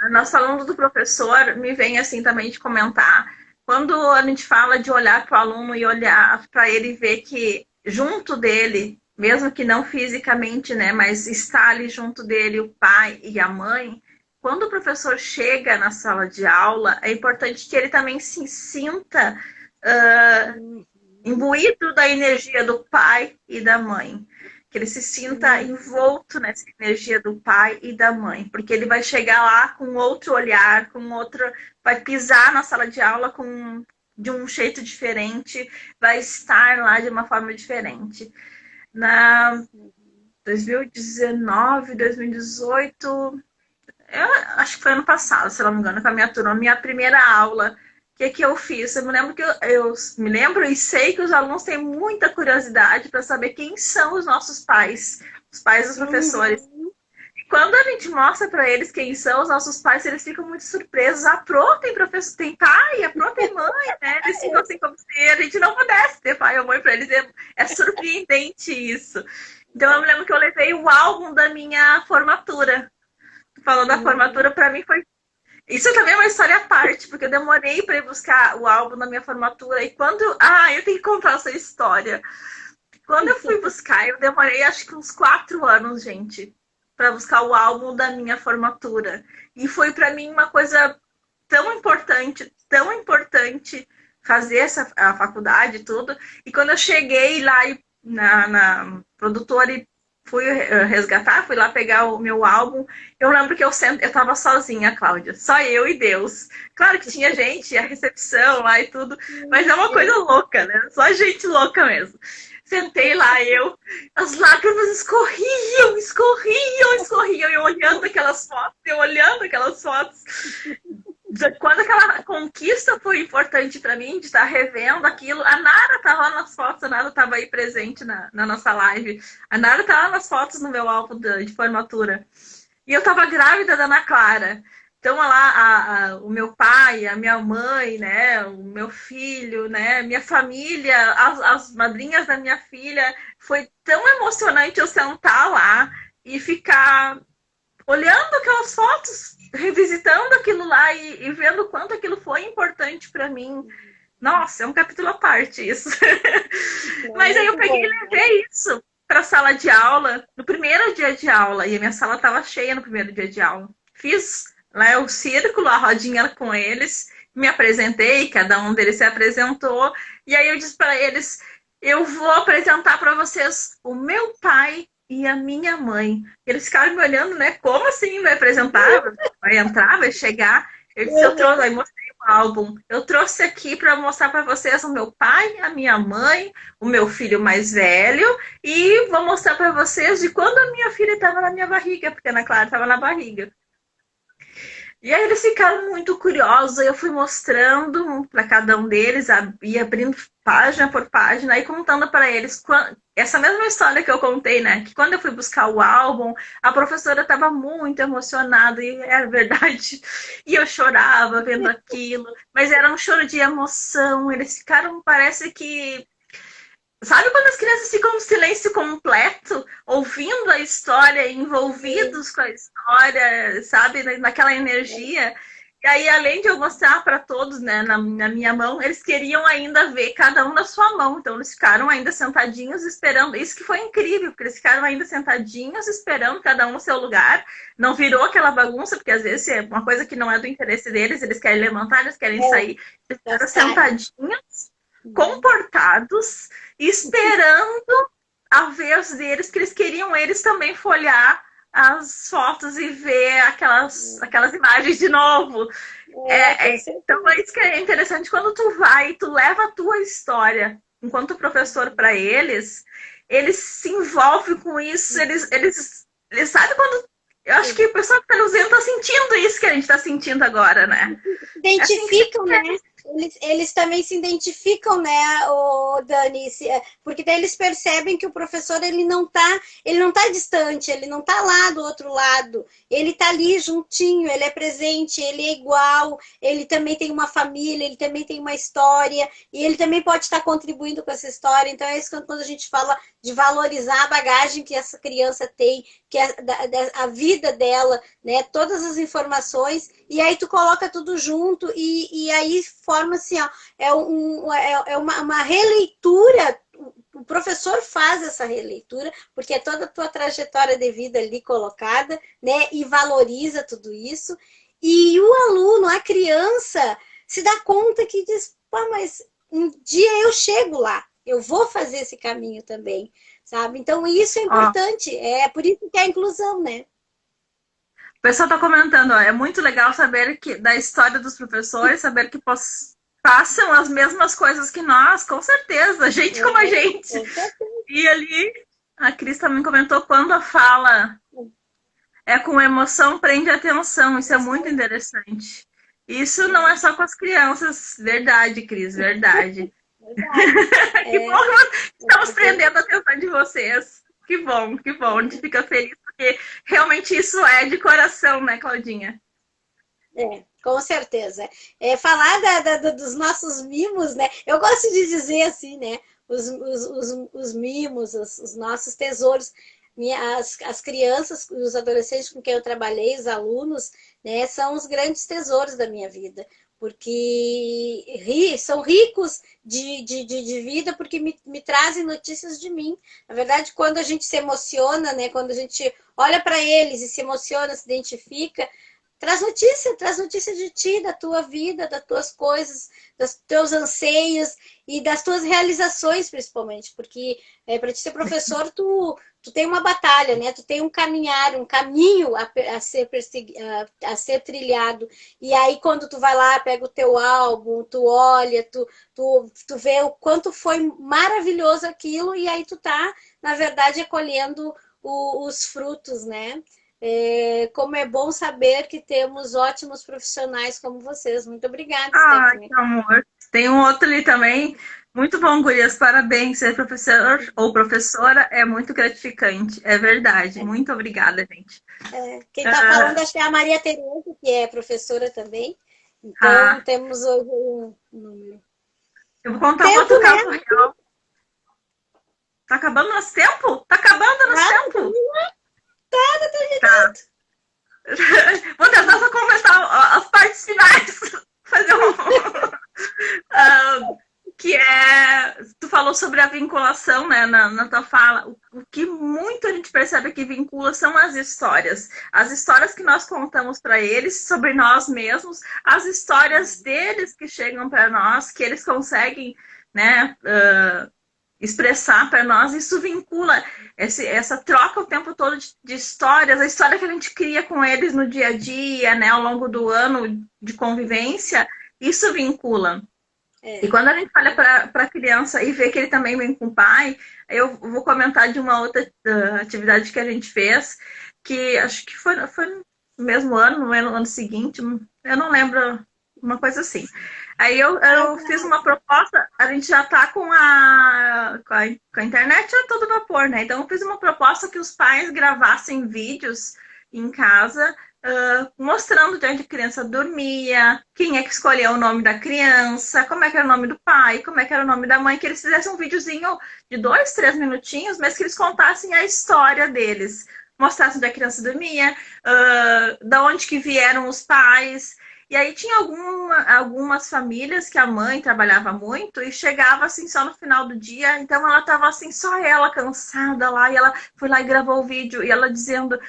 Nós falando do professor, me vem assim também de comentar. Quando a gente fala de olhar para o aluno e olhar para ele e ver que junto dele, mesmo que não fisicamente, né, mas está ali junto dele o pai e a mãe, quando o professor chega na sala de aula, é importante que ele também se sinta imbuído da energia do pai e da mãe. Que ele se sinta envolto nessa energia do pai e da mãe, porque ele vai chegar lá com outro olhar, com outro, vai pisar na sala de aula de um jeito diferente, vai estar lá de uma forma diferente. Na 2019, 2018, eu acho que foi ano passado, se não me engano, com a minha turma, minha primeira aula. O que que eu fiz? Eu me lembro que eu me lembro e sei que os alunos têm muita curiosidade para saber quem são os pais dos professores. E quando a gente mostra para eles quem são os nossos pais, eles ficam muito surpresos. A Pro tem professor, tem pai, a Pro tem mãe, né? Eles ficam assim como se a gente não pudesse ter pai ou mãe para eles. É surpreendente isso. Então eu me lembro que eu levei o álbum da minha formatura. Falando da formatura, para mim foi. Isso também é uma história à parte, porque eu demorei para ir buscar o álbum na minha formatura. E quando. Ah, eu tenho que contar essa história. Quando eu fui buscar, eu demorei acho que uns 4 anos, gente, para buscar o álbum da minha formatura. E foi para mim uma coisa tão importante fazer a faculdade e tudo. E quando eu cheguei lá na produtora e fui resgatar, fui lá pegar o meu álbum. Eu lembro que eu tava sozinha, Cláudia. Só eu e Deus. Claro que tinha gente, a recepção lá e tudo, mas é uma coisa louca, né? Só gente louca mesmo. Sentei lá, as lágrimas escorriam, eu olhando aquelas fotos. Quando aquela conquista foi importante para mim, de estar revendo aquilo, a Nara estava lá nas fotos, a Nara estava aí presente na nossa live, a Nara estava nas fotos no meu álbum de formatura. E eu estava grávida da Ana Clara. Então, lá, o meu pai, a minha mãe, né, o meu filho, né, minha família, as madrinhas da minha filha, foi tão emocionante eu sentar lá e ficar olhando aquelas fotos, revisitando aquilo lá e vendo o quanto aquilo foi importante para mim. Nossa, é um capítulo à parte isso. Mas aí eu peguei e levei isso para a sala de aula, no primeiro dia de aula, e a minha sala estava cheia no primeiro dia de aula. Fiz lá o círculo, a rodinha com eles, me apresentei, cada um deles se apresentou, e aí eu disse para eles, eu vou apresentar para vocês o meu pai e a minha mãe. Eles ficaram me olhando, né? Como assim vai apresentar? Vai entrar, vai chegar? Eu disse, eu trouxe, aí mostrei o álbum. Eu trouxe aqui para mostrar para vocês o meu pai, a minha mãe, o meu filho mais velho, e vou mostrar para vocês de quando a minha filha estava na minha barriga, porque a Ana Clara estava na barriga. E aí eles ficaram muito curiosos, eu fui mostrando para cada um deles, e abrindo página por página, e contando para eles essa mesma história que eu contei, né? Que quando eu fui buscar o álbum, a professora estava muito emocionada, e era verdade, e eu chorava vendo aquilo, mas era um choro de emoção, eles ficaram, parece que sabe quando as crianças ficam no silêncio completo, ouvindo a história, envolvidos com a história, sabe, naquela energia? E aí, além de eu mostrar para todos, né, na minha mão, eles queriam ainda ver cada um na sua mão. Então, eles ficaram ainda sentadinhos esperando. Isso que foi incrível, porque eles ficaram ainda sentadinhos esperando cada um no seu lugar. Não virou aquela bagunça, porque às vezes é uma coisa que não é do interesse deles, eles querem levantar, eles querem sair. Eles ficaram sentadinhos, comportados, esperando a vez deles, que eles queriam eles também folhear as fotos e ver aquelas imagens de novo. Então é isso que é interessante, quando tu vai, tu leva a tua história enquanto professor para eles se envolvem com isso, eles Ele sabe quando. Eu acho que o pessoal que tá nos vendo tá sentindo isso que a gente tá sentindo agora, né? É assim que se Identificam, né? Eles também se identificam, né, o Dani, porque daí eles percebem que o professor ele não tá distante, ele não tá lá do outro lado, ele tá ali juntinho, ele é presente, ele é igual, ele também tem uma família, ele também tem uma história e ele também pode estar contribuindo com essa história. Então é isso quando a gente fala de valorizar a bagagem que essa criança tem, que é a vida dela, né, todas as informações, e aí tu coloca tudo junto e aí forma-se, ó, uma releitura. O professor faz essa releitura, porque é toda a tua trajetória de vida ali colocada, né, e valoriza tudo isso, e o aluno, a criança, se dá conta que diz, pô, mas um dia eu chego lá, eu vou fazer esse caminho também, sabe? Então isso é Ó, importante, é por isso que é a inclusão, né? o pessoal está comentando, ó, é muito legal saber que da história dos professores, saber que passam as mesmas coisas que nós, com certeza, gente como a gente. E ali, a Cris também comentou quando a fala é com emoção, prende atenção. Isso é muito interessante. Isso não é só com as crianças, verdade, Cris, verdade. Verdade. Que bom que estamos prendendo a atenção de vocês. Que bom, a gente fica feliz, porque realmente isso é de coração, né, Claudinha? Com certeza. Falar dos nossos mimos, né? Eu gosto de dizer assim, né? Os mimos, os nossos tesouros. As crianças, os adolescentes com quem eu trabalhei, os alunos, né, são os grandes tesouros da minha vida, porque são ricos de vida, porque me trazem notícias de mim. Na verdade, quando a gente se emociona, né, quando a gente olha para eles e se emociona, se identifica, traz notícia de ti, da tua vida, das tuas coisas, dos teus anseios e das tuas realizações, principalmente, porque para te ser professor, tu tem uma batalha, né? Tu tem um caminhar, um caminho a ser trilhado. E aí, quando tu vai lá, pega o teu álbum, tu olha, tu vê o quanto foi maravilhoso aquilo, e aí tu tá, na verdade, colhendo os frutos, né? Como é bom saber que temos ótimos profissionais como vocês. Muito obrigada, Ai, Stephanie. que amor. Tem um outro ali também. Muito bom, gurias. Parabéns. Ser professor ou professora é muito gratificante. É verdade. Muito obrigada, gente. Quem está falando Ah, acho que é a Maria Tereza, que é professora também. Então, ah, temos hoje um número. eu vou contar um Tempo, outro né? caso real. Tá acabando nosso tempo? Tá acabando nosso Ah, tempo? tá Tá. terminando. Vou tentar só comentar as partes finais. Fazer um. Ah, que é. Tu falou sobre a vinculação, né, na tua fala. O que muito a gente percebe que vincula são as histórias. As histórias que nós contamos para eles sobre nós mesmos, as histórias deles que chegam para nós, que eles conseguem, né, expressar para nós, isso vincula essa troca o tempo todo de histórias, a história que a gente cria com eles no dia a dia, né, ao longo do ano de convivência, isso vincula. E quando a gente olha para a criança e vê que ele também vem com o pai, eu vou comentar de uma outra atividade que a gente fez, que acho que foi no mesmo ano, no ano seguinte, eu não lembro, uma coisa assim. Aí eu fiz uma proposta, a gente já está com a internet a todo vapor, né? Então eu fiz uma proposta que os pais gravassem vídeos em casa mostrando de onde a criança dormia, quem é que escolheu o nome da criança, como é que era o nome do pai, como é que era o nome da mãe, que eles fizessem um videozinho de 2, 3 minutinhos, mas que eles contassem a história deles, mostrassem onde a criança dormia, da onde que vieram os pais. E aí tinha algumas famílias que a mãe trabalhava muito e chegava assim só no final do dia, então ela estava assim, só ela cansada lá, e ela foi lá e gravou o vídeo, e ela dizendo,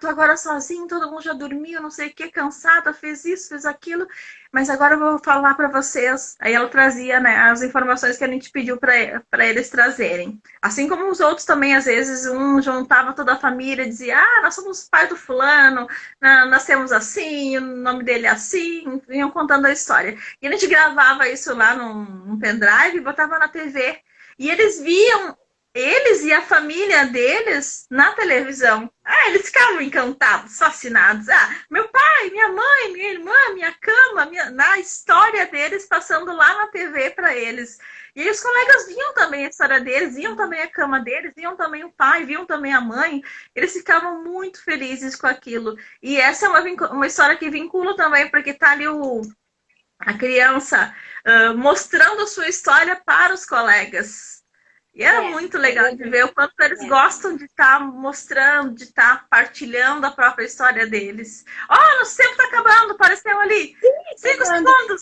tô agora sozinha, todo mundo já dormiu, não sei o que, cansada, fez isso, fez aquilo, mas agora eu vou falar para vocês. Aí ela trazia, né, as informações que a gente pediu para eles trazerem. Assim como os outros também, às vezes, um juntava toda a família e dizia, nós somos pai do fulano, nascemos assim, o nome dele é assim, vinham contando a história. E a gente gravava isso lá num pendrive e botava na TV. E eles viam eles e a família deles na televisão. Ah, eles ficavam encantados, fascinados. Ah, meu pai, minha mãe, minha irmã, minha cama, na história deles passando lá na TV para eles. E aí os colegas viam também a história deles, viam também a cama deles, viam também o pai, viam também a mãe. Eles ficavam muito felizes com aquilo. E essa é uma história que vincula também, porque tá ali a criança mostrando a sua história para os colegas. E era muito legal de ver o quanto eles gostam de estar mostrando, de estar partilhando a própria história deles. Ó, nosso tempo está acabando, apareceu ali. 5 segundos.